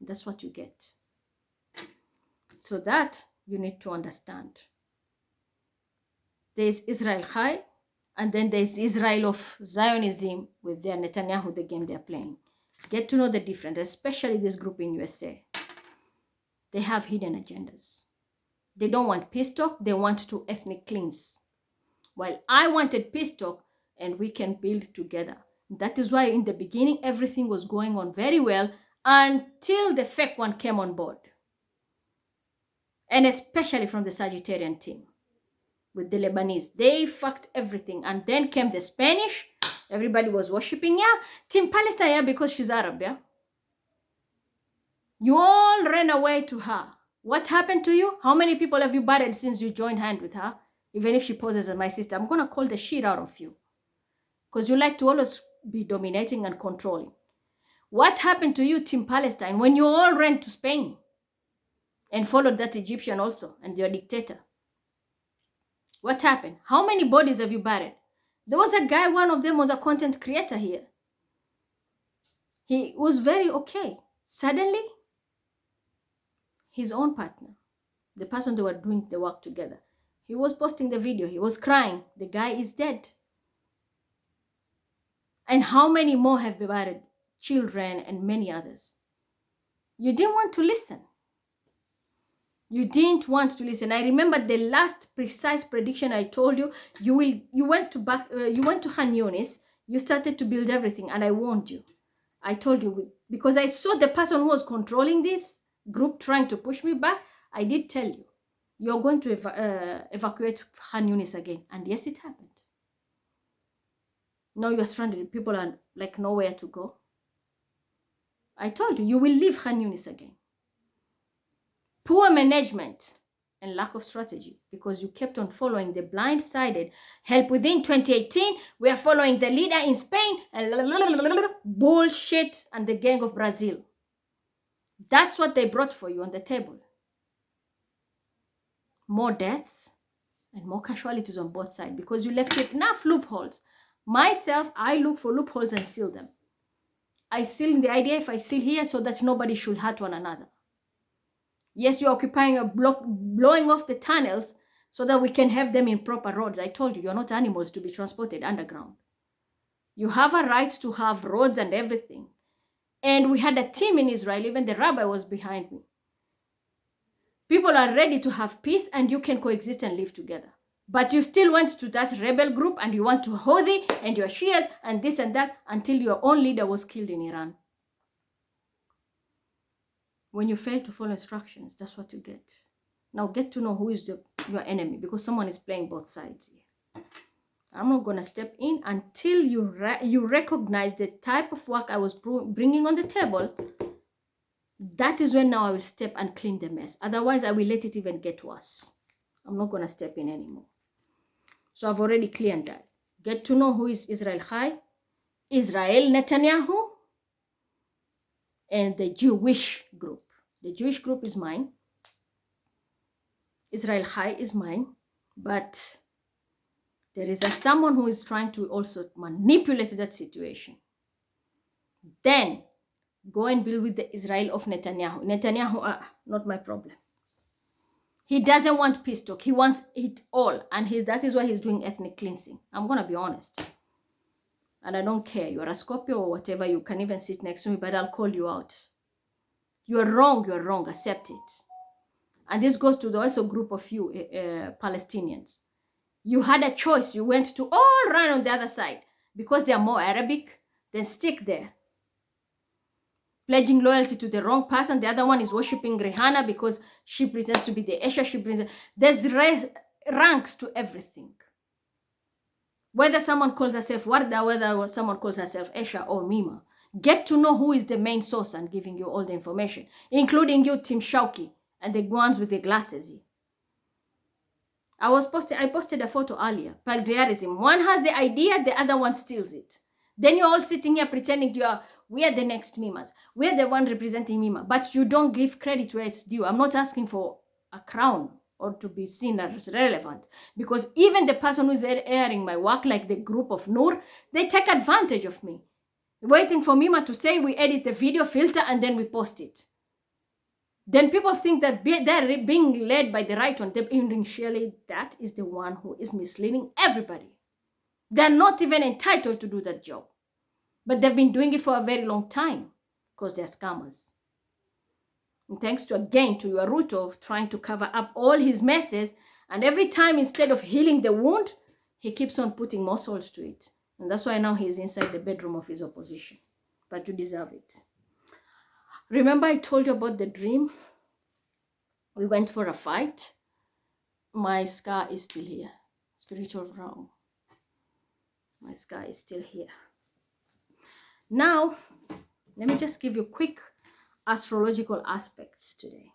That's what you get. So that you need to understand. There's Israel High, and then there's Israel of Zionism with their Netanyahu, the game they're playing. Get to know the difference, especially this group in USA. They have hidden agendas. They don't want peace talk, they want to ethnic cleanse. While I wanted peace talk, and we can build together. That is why in the beginning, everything was going on very well until the fake one came on board. And especially from the Sagittarian team with the Lebanese. They fucked everything. And then came the Spanish. Everybody was worshipping, yeah, Team Palestine, yeah, because she's Arab, yeah. You all ran away to her. What happened to you? How many people have you buried since you joined hand with her? Even if she poses as my sister, I'm going to call the shit out of you. Because you like to always be dominating and controlling. What happened to you, Team Palestine, when you all ran to Spain and followed that Egyptian also and your dictator? What happened? How many bodies have you buried? There was a guy, one of them was a content creator here. He was very okay. Suddenly, his own partner, the person they were doing the work together, he was posting the video. He was crying. The guy is dead. And how many more have been buried? Children and many others. You didn't want to listen. You didn't want to listen. I remember the last precise prediction I told you. You went to Khan Yunis. You started to build everything, and I warned you. I told you because I saw the person who was controlling this group trying to push me back. I did tell you, you're going to evacuate Khan Yunis again, and yes, it happened. Now you're stranded. People are like nowhere to go. I told you, you will leave Khan Yunis again. Poor management and lack of strategy because you kept on following the blind-sided help within 2018. We are following the leader in Spain and bullshit and the gang of Brazil. That's what they brought for you on the table. More deaths and more casualties on both sides because you left it enough loopholes. Myself, I look for loopholes and seal them. I seal in the idea if I seal here so that nobody should hurt one another. Yes, you're occupying a block, blowing off the tunnels so that we can have them in proper roads. I told you, you're not animals to be transported underground. You have a right to have roads and everything. And we had a team in Israel, even the rabbi was behind me. People are ready to have peace and you can coexist and live together. But you still went to that rebel group and you went to Houthi and your Shias and this and that until your own leader was killed in Iran. When you fail to follow instructions, that's what you get. Now get to know who is your enemy because someone is playing both sides here. I'm not going to step in until you recognize the type of work I was bringing on the table. That is when now I will step and clean the mess. Otherwise, I will let it even get worse. I'm not going to step in anymore. So I've already cleared that. Get to know who is Israel High, Israel Netanyahu, and the Jewish group. The Jewish group is mine. Israel High is mine. But there is someone who is trying to also manipulate that situation. Then Go and build with the Israel of Netanyahu. Netanyahu, not my problem. He doesn't want peace talk. He wants it all. And that is why he's doing ethnic cleansing. I'm going to be honest. And I don't care. You're a Scorpio or whatever. You can even sit next to me, but I'll call you out. You're wrong. You're wrong. Accept it. And this goes to the also group of you Palestinians. You had a choice. You went to all run on the other side. Because they are more Arabic, then stick there. Pledging loyalty to the wrong person. The other one is worshipping Rihanna because she pretends to be the Esha. There's ranks to everything. Whether someone calls herself Warda, whether someone calls herself Esha or Mima. Get to know who is the main source and giving you all the information, including you, Tim Shauki, and the ones with the glasses. I posted a photo earlier. Plagiarism. One has the idea, the other one steals it. Then you're all sitting here pretending we are the next Mimas. We are the one representing Mima. But you don't give credit where it's due. I'm not asking for a crown or to be seen as relevant. Because even the person who's airing my work, like the group of Noor, they take advantage of me. Waiting for Mima to say we edit the video filter and then we post it. Then people think that they're being led by the right one. Surely that is the one who is misleading everybody. They're not even entitled to do that job. But they've been doing it for a very long time because they're scammers. And thanks to your root of trying to cover up all his messes, and every time instead of healing the wound, he keeps on putting more salt to it. And that's why now he's inside the bedroom of his opposition. But you deserve it. Remember I told you about the dream? We went for a fight. My scar is still here. Spiritual realm. My scar is still here. Now, let me just give you quick astrological aspects today.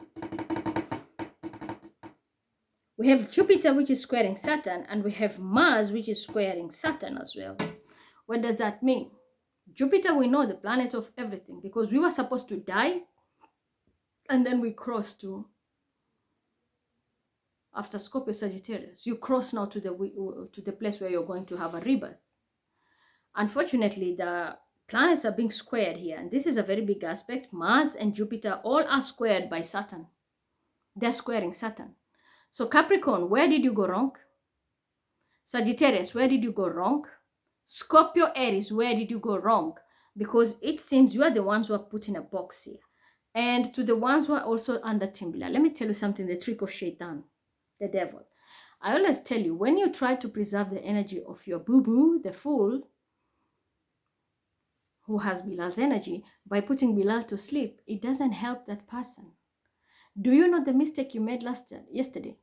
We have Jupiter, which is squaring Saturn, and we have Mars, which is squaring Saturn as well. What does that mean? Jupiter, we know, the planet of everything, because we were supposed to die, and then we crossed to, after Scorpio Sagittarius, you cross now to the place where you're going to have a rebirth. Unfortunately, the planets are being squared here, and this is a very big aspect. Mars and Jupiter all are squared by Saturn. They're squaring Saturn. So Capricorn, where did you go wrong? Sagittarius, where did you go wrong? Scorpio, Aries, where did you go wrong? Because it seems you are the ones who are put in a box here. And to the ones who are also under Timbila, let me tell you something, the trick of Shaitan, the devil. I always tell you, when you try to preserve the energy of your boo-boo, the fool, who has Bilal's energy, by putting Bilal to sleep, it doesn't help that person. Do you know the mistake you made yesterday?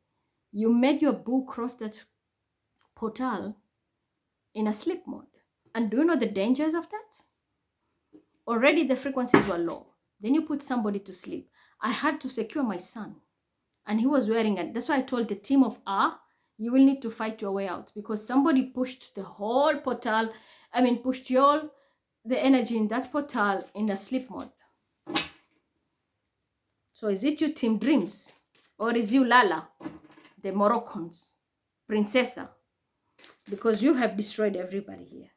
You made your boo cross that portal in a sleep mode. And do you know the dangers of that? Already the frequencies were low. Then you put somebody to sleep. I had to secure my son. And he was wearing it. That's why I told the team of you will need to fight your way out. Because somebody pushed the whole portal, pushed the energy in that portal in a sleep mode. So is it you, Team Dreams? Or is you Lala, the Moroccans, Princessa? Because you have destroyed everybody here.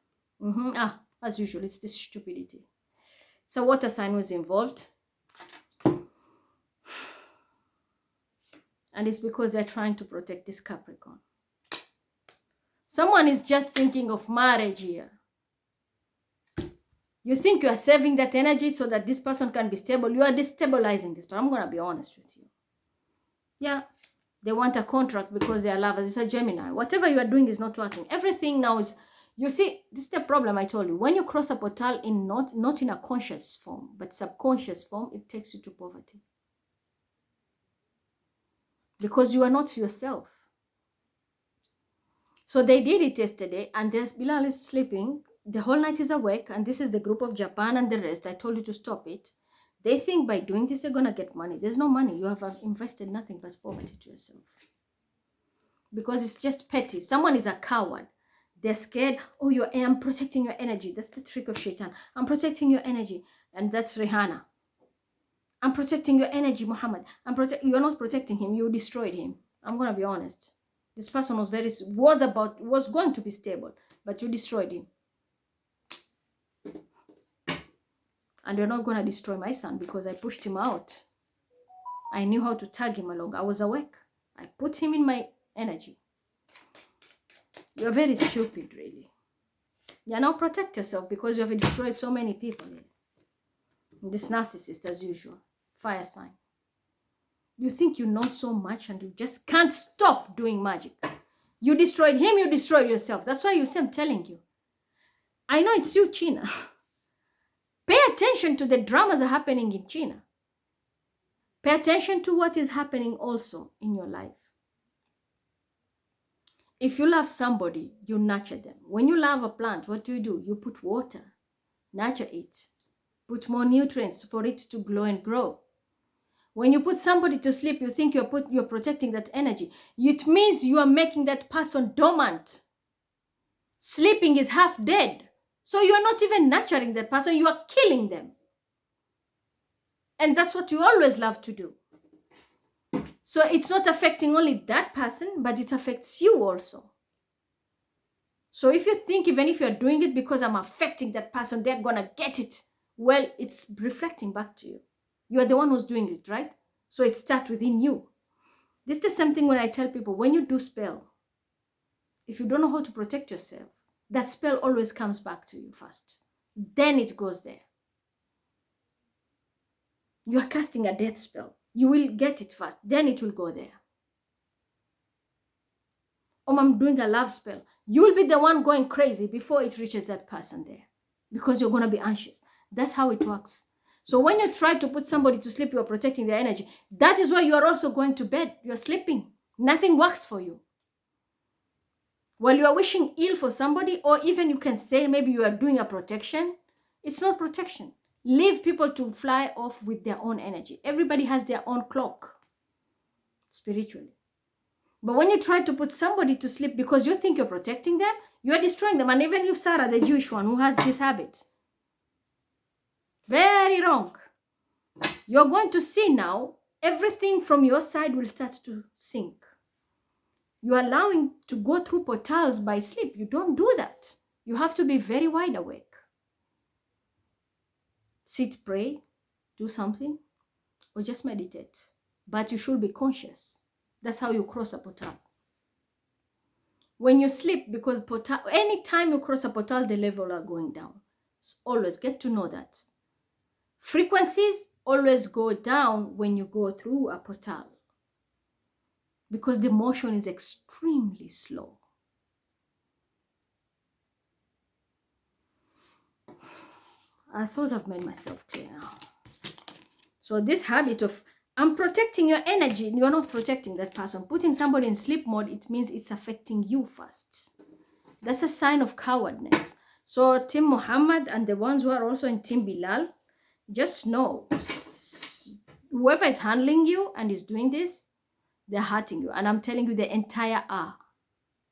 As usual, it's this stupidity. So water sign was involved. And it's because they're trying to protect this Capricorn. Someone is just thinking of marriage here. You think you are saving that energy so that this person can be stable. You are destabilizing this, but I'm going to be honest with you. Yeah, they want a contract because they are lovers. It's a Gemini. Whatever you are doing is not working. Everything now is, you see, this is the problem I told you. When you cross a portal in not in a conscious form, but subconscious form, it takes you to poverty. Because you are not yourself. So they did it yesterday, and Bilal is sleeping. The whole night is awake, and this is the group of Japan and the rest. I told you to stop it. They think by doing this, they're going to get money. There's no money. You have invested nothing but poverty to yourself. Because it's just petty. Someone is a coward. They're scared. Oh, I'm protecting your energy. That's the trick of Shaitan. I'm protecting your energy. And that's Rihanna. I'm protecting your energy, Muhammad. You're not protecting him. You destroyed him. I'm going to be honest. This person was going to be stable, but you destroyed him. And you're not going to destroy my son because I pushed him out. I knew how to tag him along. I was awake. I put him in my energy. You're very stupid, really. Yeah, now protect yourself because you have destroyed so many people here. This narcissist, as usual. Fire sign. You think you know so much and you just can't stop doing magic. You destroyed him, you destroyed yourself. That's why you see I'm telling you. I know it's you, China. Pay attention to the dramas that are happening in China. Pay attention to what is happening also in your life. If you love somebody, you nurture them. When you love a plant, what do? You put water, nurture it, put more nutrients for it to grow and grow. When you put somebody to sleep, you think you're protecting that energy. It means you are making that person dormant. Sleeping is half dead. So you are not even nurturing that person, you are killing them. And that's what you always love to do. So it's not affecting only that person, but it affects you also. So if you think, even if you're doing it because I'm affecting that person, they're gonna get it, well, it's reflecting back to you. You are the one who's doing it, right? So it starts within you. This is something when I tell people, when you do spell, if you don't know how to protect yourself, that spell always comes back to you first. Then it goes there. You are casting a death spell. You will get it first. Then it will go there. I'm doing a love spell. You will be the one going crazy before it reaches that person there. Because you're going to be anxious. That's how it works. So when you try to put somebody to sleep, you are protecting their energy. That is why you are also going to bed. You're sleeping. Nothing works for you. While you are wishing ill for somebody, or even you can say maybe you are doing a protection, it's not protection. Leave people to fly off with their own energy. Everybody has their own clock, spiritually. But when you try to put somebody to sleep because you think you're protecting them, you are destroying them. And even you, Sarah, the Jewish one who has this habit. Very wrong. You're going to see now, everything from your side will start to sink. You're allowing to go through portals by sleep. You don't do that. You have to be very wide awake. Sit, pray, do something, or just meditate. But you should be conscious. That's how you cross a portal. When you sleep, because anytime you cross a portal, the level are going down. So always get to know that. Frequencies always go down when you go through a portal. Because the motion is extremely slow. I thought I've made myself clear now. So this habit of, I'm protecting your energy, you're not protecting that person. Putting somebody in sleep mode, it means it's affecting you first. That's a sign of cowardness. So Team Muhammad and the ones who are also in Team Bilal, just know, whoever is handling you and is doing this, they're hurting you. And I'm telling you, the entire hour,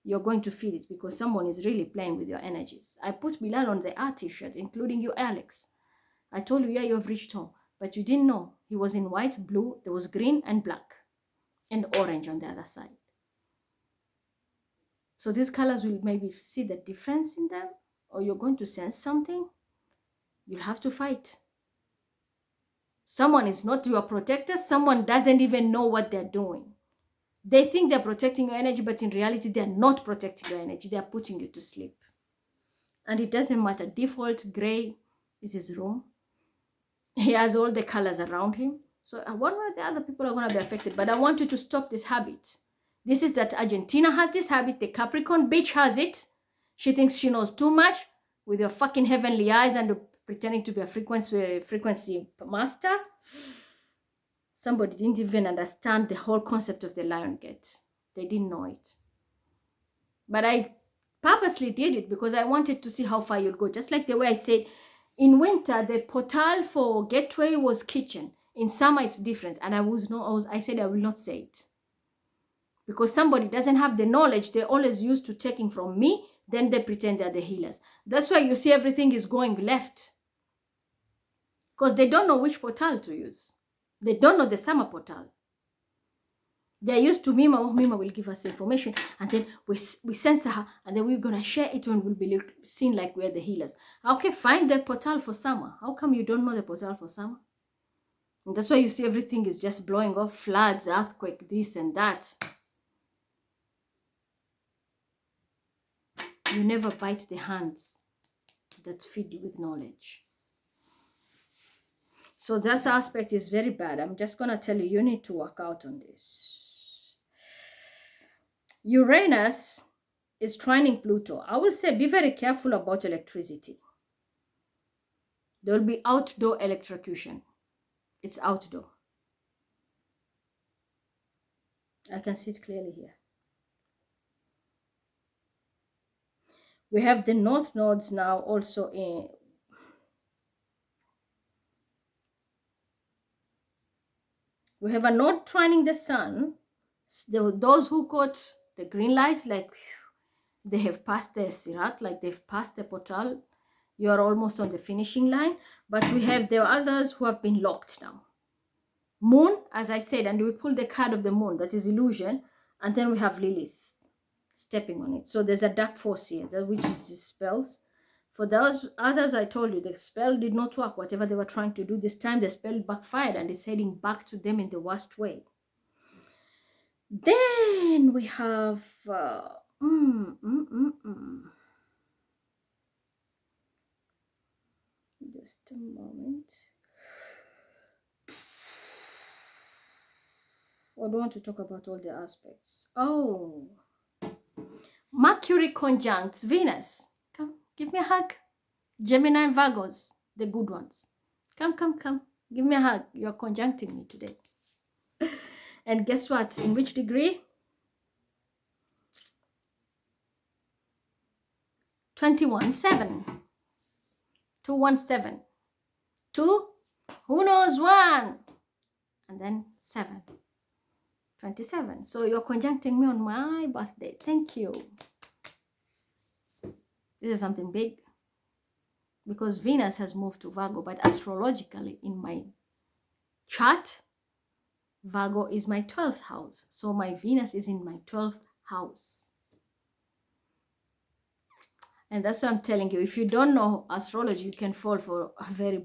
you're going to feel it because someone is really playing with your energies. I put Bilal on the R t-shirt, including you, Alex. I told you, yeah, you have reached home. But you didn't know. He was in white, blue, there was green and black. And orange on the other side. So these colors will maybe see the difference in them. Or you're going to sense something. You'll have to fight. Someone is not your protector. Someone doesn't even know what they're doing. They think they're protecting your energy, but in reality, they're not protecting your energy. They're putting you to sleep. And it doesn't matter. Default gray is his room. He has all the colors around him. So one way or the other, people are going to be affected. But I want you to stop this habit. This is that Argentina has this habit. The Capricorn bitch has it. She thinks she knows too much with your fucking heavenly eyes and pretending to be a frequency master. Somebody didn't even understand the whole concept of the lion gate. They didn't know it. But I purposely did it because I wanted to see how far you'll go. Just like the way I said, in winter, the portal for gateway was kitchen. In summer, it's different. And I said I will not say it. Because somebody doesn't have the knowledge, they're always used to taking from me, then they pretend they're the healers. That's why you see everything is going left. Because they don't know which portal to use. They don't know the summer portal. They're used to Mima. Oh, Mima will give us information, and then we censor her, and then we're gonna share it, and we'll be seen like we're the healers. Okay, find the portal for summer. How come you don't know the portal for summer? And that's why you see everything is just blowing off, floods, earthquake, this and that. You never bite the hands that feed you with knowledge. So that aspect is very bad. I'm just gonna tell you, you need to work out on this. Uranus is trining Pluto. I will say be very careful about electricity. There will be outdoor electrocution. It's outdoor. I can see it clearly here. We have the north nodes now also in. We have a node trining the sun. Those who got the green light, like they have passed the Sirat, like they've passed the portal. You are almost on the finishing line. But we have the others who have been locked now. Moon, as I said, and we pull the card of the moon, that is illusion. And then we have Lilith stepping on it. So there's a dark force here, which is the spells. For those others, I told you, the spell did not work. Whatever they were trying to do this time, the spell backfired and is heading back to them in the worst way. Then we have... Just a moment. I don't want to talk about all the aspects. Oh, Mercury conjuncts Venus. Come, give me a hug. Gemini and Virgos, the good ones. Come, come, come. Give me a hug. You're conjuncting me today. And guess what? In which degree? 21-7. 217. 2, who knows 1? And then 7. 27. So you're conjuncting me on my birthday. Thank you. This is something big. Because Venus has moved to Virgo. But astrologically, in my chart, Virgo is my 12th house. So my Venus is in my 12th house. And that's what I'm telling you. If you don't know astrology, you can fall for a very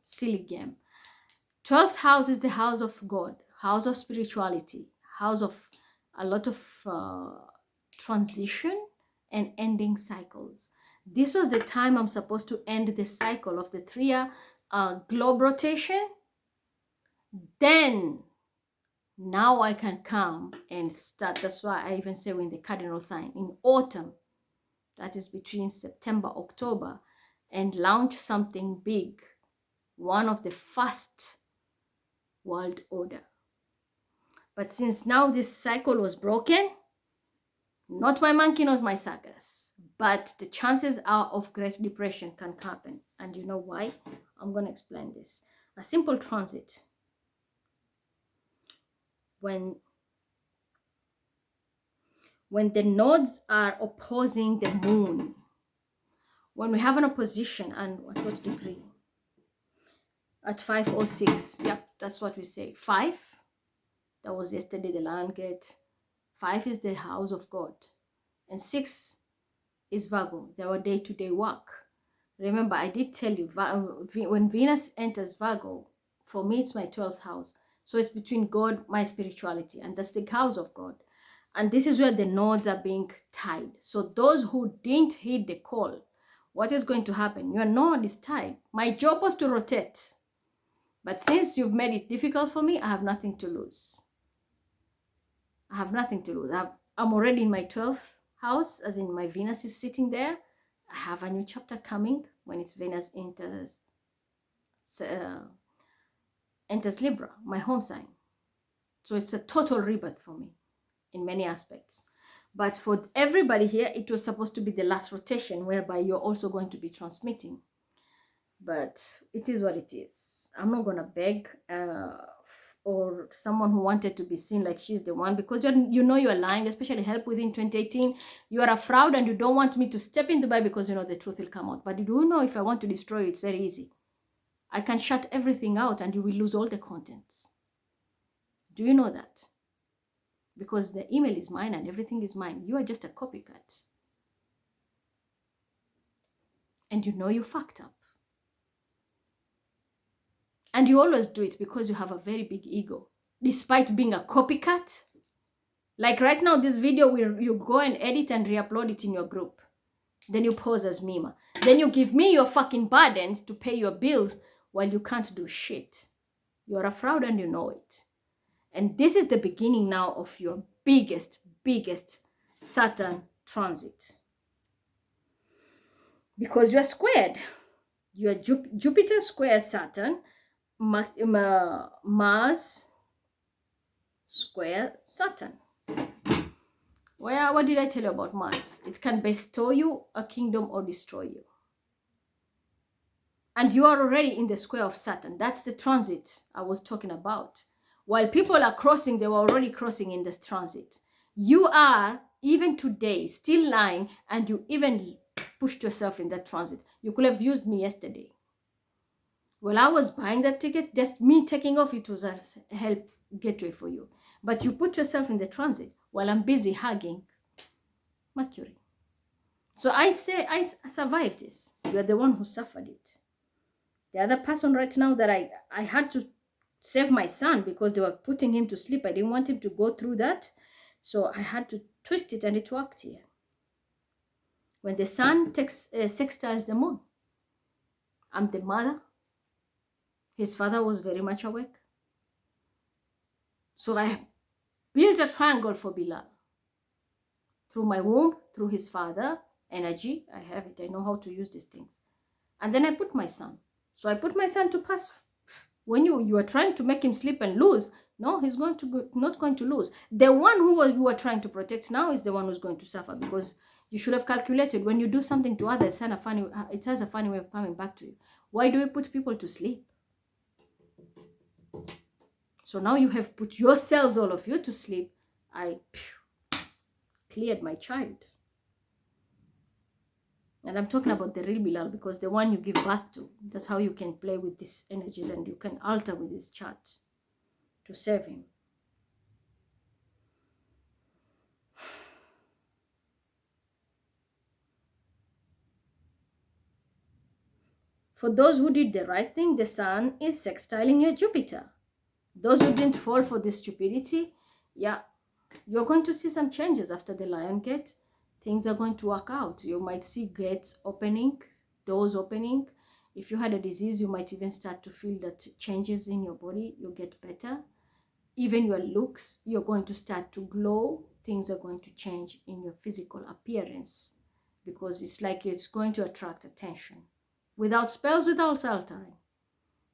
silly game. 12th house is the house of God, house of spirituality, house of a lot of transition and ending cycles. This was the time I'm supposed to end the cycle of the 3-year globe rotation. Then, now I can come and start. That's why I even say we're in the cardinal sign in autumn. That is between September, October, and launch something big. One of the first world order. But since now this cycle was broken, not my monkey, not my circus, but the chances are of Great Depression can happen. And you know why? I'm going to explain this. A simple transit. When the nodes are opposing the moon, when we have an opposition, and at what degree? At 506. Yep, that's what we say. 5. That was yesterday, the land gate. 5 is the house of God. And 6 is Virgo, our day-to-day work. Remember, I did tell you, when Venus enters Virgo, for me, it's my 12th house. So it's between God, my spirituality, and that's the house of God. And this is where the nodes are being tied. So those who didn't heed the call, what is going to happen? Your node is tied. My job was to rotate. But since you've made it difficult for me, I have nothing to lose. I have nothing to lose. I'm already in my 12th house, as in my Venus is sitting there. I have a new chapter coming when it's Venus enters Libra, my home sign. So it's a total rebirth for me in many aspects. But for everybody here, it was supposed to be the last rotation, whereby you're also going to be transmitting. But it is what it is. I'm not going to beg or someone who wanted to be seen like she's the one, because you know you're lying, especially Help Within 2018. You are a fraud and you don't want me to step in Dubai because you know the truth will come out. But you do know if I want to destroy you, it's very easy. I can shut everything out and you will lose all the contents. Do you know that? because the email is mine and everything is mine. You are just a copycat. And you know you fucked up. And you always do it because you have a very big ego, despite being a copycat. Like right now, this video, where you go and edit and re-upload it in your group. Then you pose as Mima. Then you give me your fucking burdens to pay your bills while you can't do shit. You're a fraud and you know it. And this is the beginning now of your biggest Saturn transit. Because you're squared. You're Jupiter square Saturn, Mars square Saturn. Well, what did I tell you about Mars? It can bestow you a kingdom or destroy you. And you are already in the square of Saturn. That's the transit I was talking about. While people are crossing, they were already crossing in this transit. You are, even today, still lying, and you even pushed yourself in that transit. You could have used me yesterday. Well, I was buying that ticket, just me taking off, it was a help gateway for you. But you put yourself in the transit while I'm busy hugging Mercury. So I say I survived this. You are the one who suffered it. The other person right now that I had to save my son because they were putting him to sleep. I didn't want him to go through that. So I had to twist it and it worked here. When the sun sextiles the moon, I'm the mother. His father was very much awake. So I built a triangle for Bilal. Through my womb, through his father, energy, I have it. I know how to use these things. And then I put my son. So I put my son to pass. When you are trying to make him sleep and lose, no, he's not going to lose. The one you are trying to protect now is the one who's going to suffer, because you should have calculated when you do something to others, it has a funny way of coming back to you. Why do we put people to sleep? So now you have put yourselves, all of you, to sleep. I cleared my child. And I'm talking about the real Bilal, because the one you give birth to, that's how you can play with these energies and you can alter with this chart to save him. For those who did the right thing, the sun is sextiling your Jupiter. Those who didn't fall for this stupidity, yeah, you're going to see some changes after the Lion Gate. Things are going to work out. You might see gates opening, doors opening. If you had a disease, you might even start to feel that changes in your body. You get better. Even your looks, you're going to start to glow. Things are going to change in your physical appearance, because it's like it's going to attract attention. Without spells, without altering.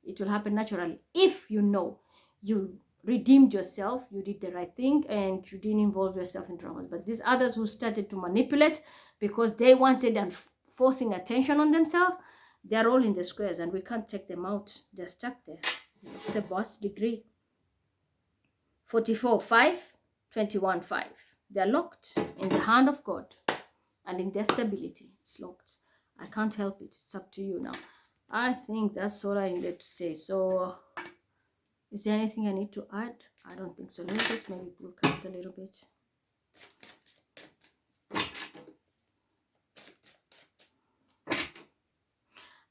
It will happen naturally if you know you redeemed yourself, you did the right thing, and you didn't involve yourself in dramas. But these others who started to manipulate because they wanted and forcing attention on themselves, they're all in the squares and we can't take them out. They're stuck there. It's the boss degree. 44-5, 21-5. They're locked in the hand of God and in their stability. It's locked. I can't help it. It's up to you now. I think that's all I needed to say. So is there anything I need to add? I don't think so. Let me just maybe pull cards a little bit.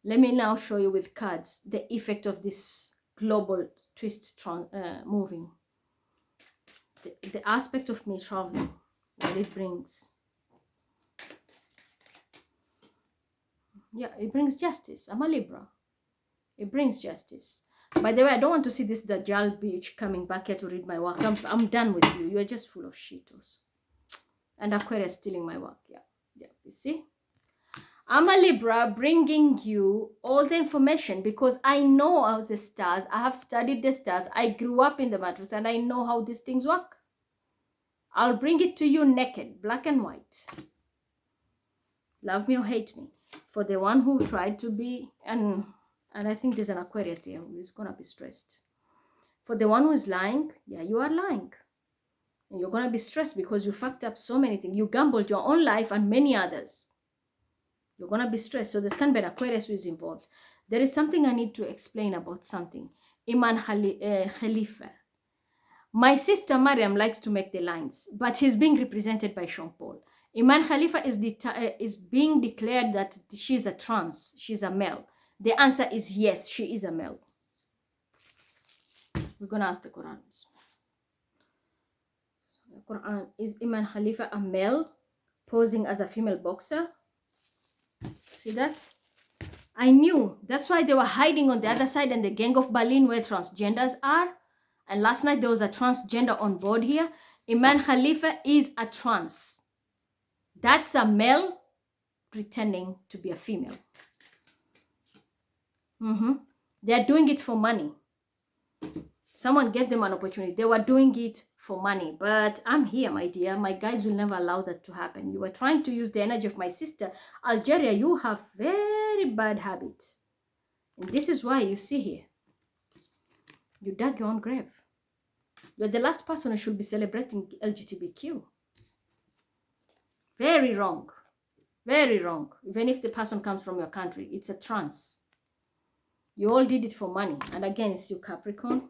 Let me now show you with cards the effect of this global twist moving. The aspect of me traveling, what it brings. Yeah, it brings justice. I'm a Libra. It brings justice. By the way, I don't want to see this Dajjal bitch coming back here to read my work. I'm done with you. You're just full of shitos. And Aquarius stealing my work. Yeah, you see? I'm a Libra, bringing you all the information because I know how the stars. I have studied the stars. I grew up in the matrix and I know how these things work. I'll bring it to you naked, black and white. Love me or hate me. For the one who tried to be, and I think there's an Aquarius here who is going to be stressed. For the one who is lying, yeah, you are lying. And you're going to be stressed because you fucked up so many things. You gambled your own life and many others. You're going to be stressed. So there's can be an Aquarius who is involved. There is something I need to explain about something. Iman Khalifa. My sister Mariam likes to make the lines, but he's being represented by Sean Paul. Iman Khalifa is being declared that she's a trans, she's a male. The answer is yes, she is a male. We're going to ask the Quran. Quran, is Iman Khalifa a male posing as a female boxer? See that? I knew. That's why they were hiding on the other side and the Gang of Berlin where transgenders are. And last night there was a transgender on board here. Iman Khalifa is a trans. That's a male pretending to be a female. They are doing it for money. Someone gave them an opportunity. They were doing it for money. But I'm here, my dear. My guides will never allow that to happen. You were trying to use the energy of my sister. Algeria, you have very bad habit. And this is why you see here. You dug your own grave. You're the last person who should be celebrating LGBTQ. Very wrong. Very wrong. Even if the person comes from your country, it's a trans. You all did it for money. And again, it's you, Capricorn.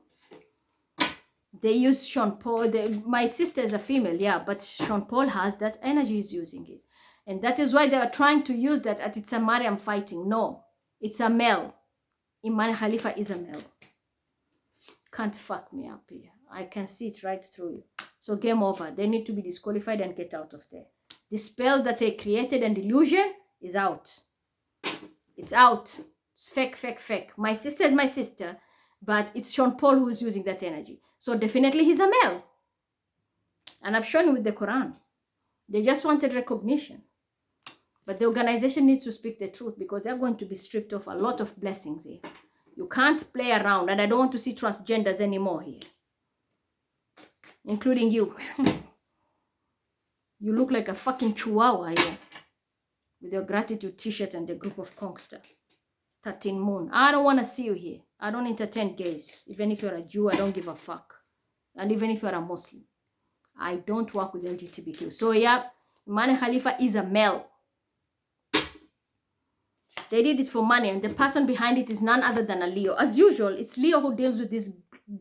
They use Sean Paul. My sister is a female, yeah, but Sean Paul has that energy, is using it. And that is why they are trying to use that at it's a Mariam fighting. No, it's a male. Iman Khalifa is a male. Can't fuck me up here. I can see it right through you. So game over. They need to be disqualified and get out of there. The spell that they created and illusion is out. It's out. It's fake, fake, fake. My sister is my sister, but it's Sean Paul who is using that energy. So definitely he's a male. And I've shown you with the Quran. They just wanted recognition. But the organization needs to speak the truth because they're going to be stripped of a lot of blessings here. You can't play around, and I don't want to see transgenders anymore here. Including you. You look like a fucking chihuahua here. With your gratitude t-shirt and the group of Kongster. 13 moon. I don't want to see you here. I don't entertain gays. Even if you're a Jew, I don't give a fuck. And even if you're a Muslim. I don't work with LGBTQ. So yeah, Iman Khalifa is a male. They did it for money, and the person behind it is none other than a Leo. As usual, it's Leo who deals with this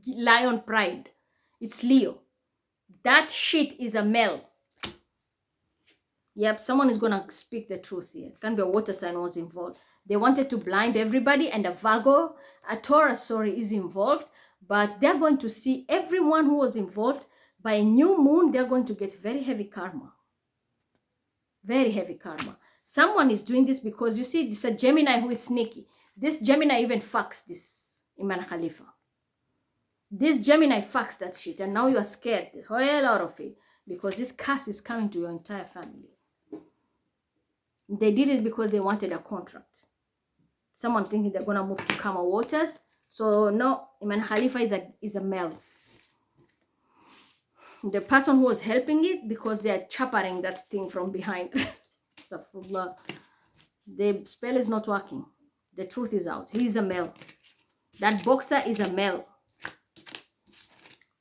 lion pride. It's Leo. That shit is a male. Yep, someone is going to speak the truth here. It can't be a water sign was involved. They wanted to blind everybody, and a Virgo, a Taurus, sorry, is involved. But they're going to see everyone who was involved. By a new moon, they're going to get very heavy karma. Very heavy karma. Someone is doing this because, you see, this is a Gemini who is sneaky. This Gemini even fucks this Iman Khalifa. This Gemini fucks that shit. And now you are scared. A hell out of it. Because this curse is coming to your entire family. They did it because they wanted a contract. Someone thinking they're going to move to calmer waters. So, no, Iman Khalifa is a male. The person who was helping it, because they are chappering that thing from behind. Astaghfirullah. The spell is not working. The truth is out. He's a male. That boxer is a male.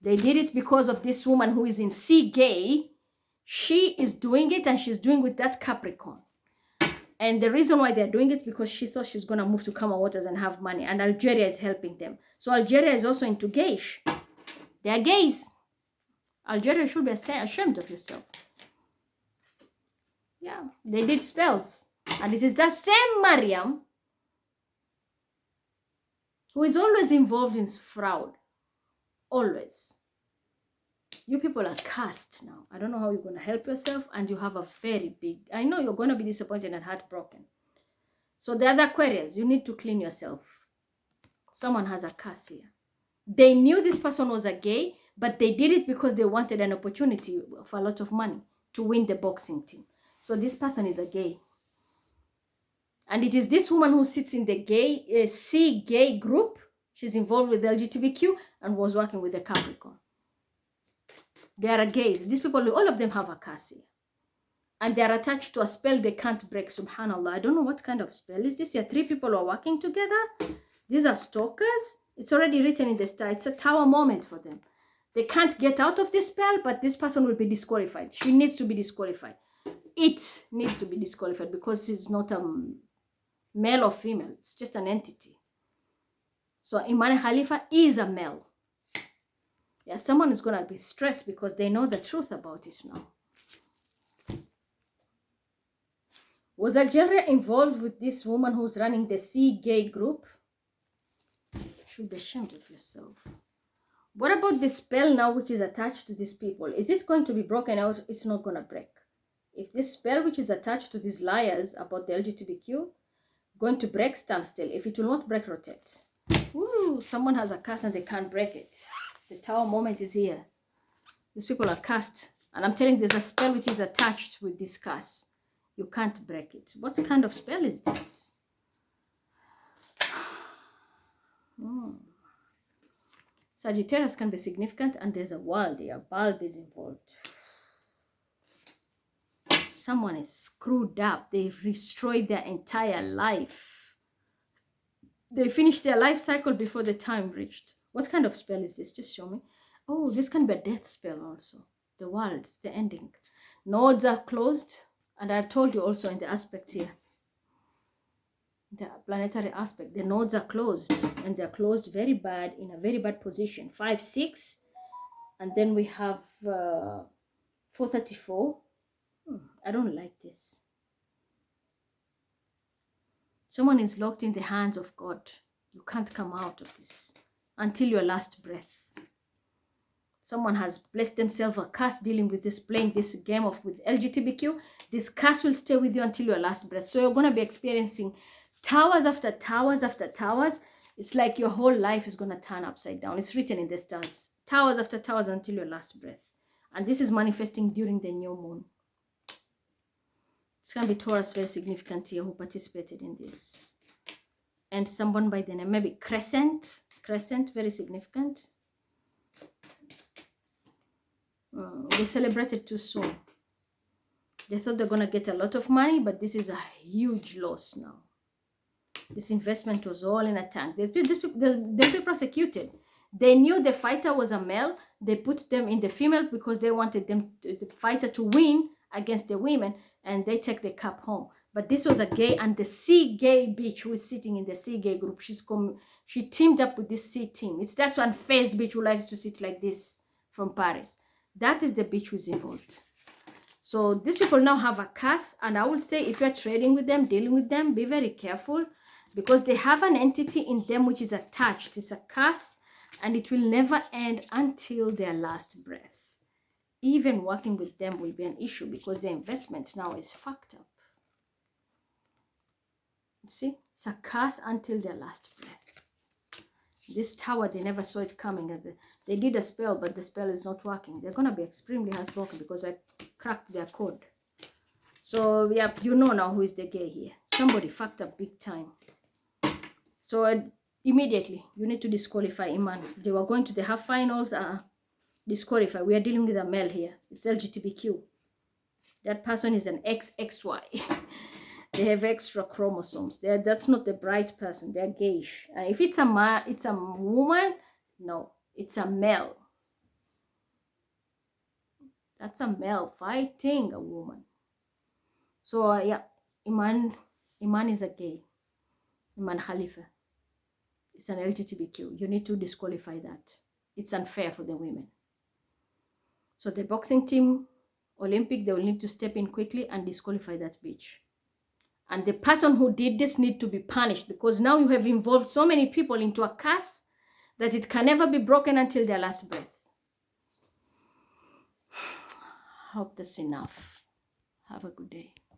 They did it because of this woman who is in Sea Gay. She is doing it, and she's doing with that Capricorn. And the reason why they're doing it because she thought she's going to move to calmer waters and have money. And Algeria is helping them. So Algeria is also into gayish. They are gays. Algeria should be ashamed of yourself. Yeah, they did spells. And it is the same Mariam who is always involved in fraud. Always. You people are cursed now. I don't know how you're going to help yourself, and you have a very big... I know you're going to be disappointed and heartbroken. So the other Aquarius, you need to clean yourself. Someone has a curse here. They knew this person was a gay, but they did it because they wanted an opportunity of a lot of money to win the boxing team. So this person is a gay. And it is this woman who sits in the gay, C gay group. She's involved with the LGBTQ and was working with the Capricorn. They are gays. These people, all of them have a curse here. And they are attached to a spell they can't break. Subhanallah. I don't know what kind of spell is this. There are 3 people who are working together. These are stalkers. It's already written in the star. It's a tower moment for them. They can't get out of this spell, but this person will be disqualified. She needs to be disqualified. It needs to be disqualified because it's not a male or female. It's just an entity. So Iman Khalifa is a male. Yeah, someone is going to be stressed because they know the truth about it now. Was Algeria involved with this woman who's running the C gay group? You should be ashamed of yourself. What about the spell now which is attached to these people? Is it going to be broken out? It's not going to break. If this spell which is attached to these liars about the LGBTQ going to break, stand still. If it will not break, rotate. Ooh, someone has a curse and they can't break it. The tower moment is here. These people are cursed. And I'm telling you, there's a spell which is attached with this curse. You can't break it. What kind of spell is this? Sagittarius can be significant, and there's a world here. Bulb is involved. Someone is screwed up. They've destroyed their entire life. They finished their life cycle before the time reached. What kind of spell is this? Just show me. Oh, this can be a death spell also. The world, the ending. Nodes are closed. And I've told you also in the aspect here. The planetary aspect. The nodes are closed. And they're closed very bad, in a very bad position. 5, 6. And then we have 434. I don't like this. Someone is locked in the hands of God. You can't come out of this until your last breath. Someone has blessed themselves a curse dealing with this, playing this game of with LGBTQ. This curse will stay with you until your last breath. So you're going to be experiencing towers after towers after towers. It's like your whole life is going to turn upside down. It's written in the stars. Towers after towers until your last breath. And this is manifesting during the new moon. It's going to be Taurus, very significant here, who participated in this. And someone by the name, maybe Crescent. Crescent, very significant. They celebrated too soon. They thought they're going to get a lot of money, but this is a huge loss now. This investment was all in a tank. They'll be prosecuted. They knew the fighter was a male. They put them in the female because they wanted the fighter to win against the women, and they take the cup home. But this was a gay, and the C gay bitch who is sitting in the C gay group, she teamed up with this C team. It's that one faced bitch who likes to sit like this from Paris. That is the bitch who's involved. So these people now have a curse, and I will say if you're trading with them, dealing with them, be very careful, because they have an entity in them which is attached. It's a curse, and it will never end until their last breath. Even working with them will be an issue because the investment now is fucked up. See, it's a curse until their last breath. This tower, they never saw it coming. They did a spell, but the spell is not working. They're going to be extremely heartbroken because I cracked their code. So, yeah, you know now who is the gay here. Somebody fucked up big time. So, immediately, you need to disqualify Iman. They were going to the half finals. Disqualify. We are dealing with a male here. It's LGBTQ. That person is an XXY. They have extra chromosomes. That's not the bright person. They're gayish. If it's a man, it's a woman. No, it's a male. That's a male fighting a woman. So yeah, Iman is a gay. Iman Khalifa. It's an LGBTQ. You need to disqualify that. It's unfair for the women. So the boxing team, Olympic, they will need to step in quickly and disqualify that bitch. And the person who did this need to be punished, because now you have involved so many people into a curse that it can never be broken until their last breath. I hope that's enough. Have a good day.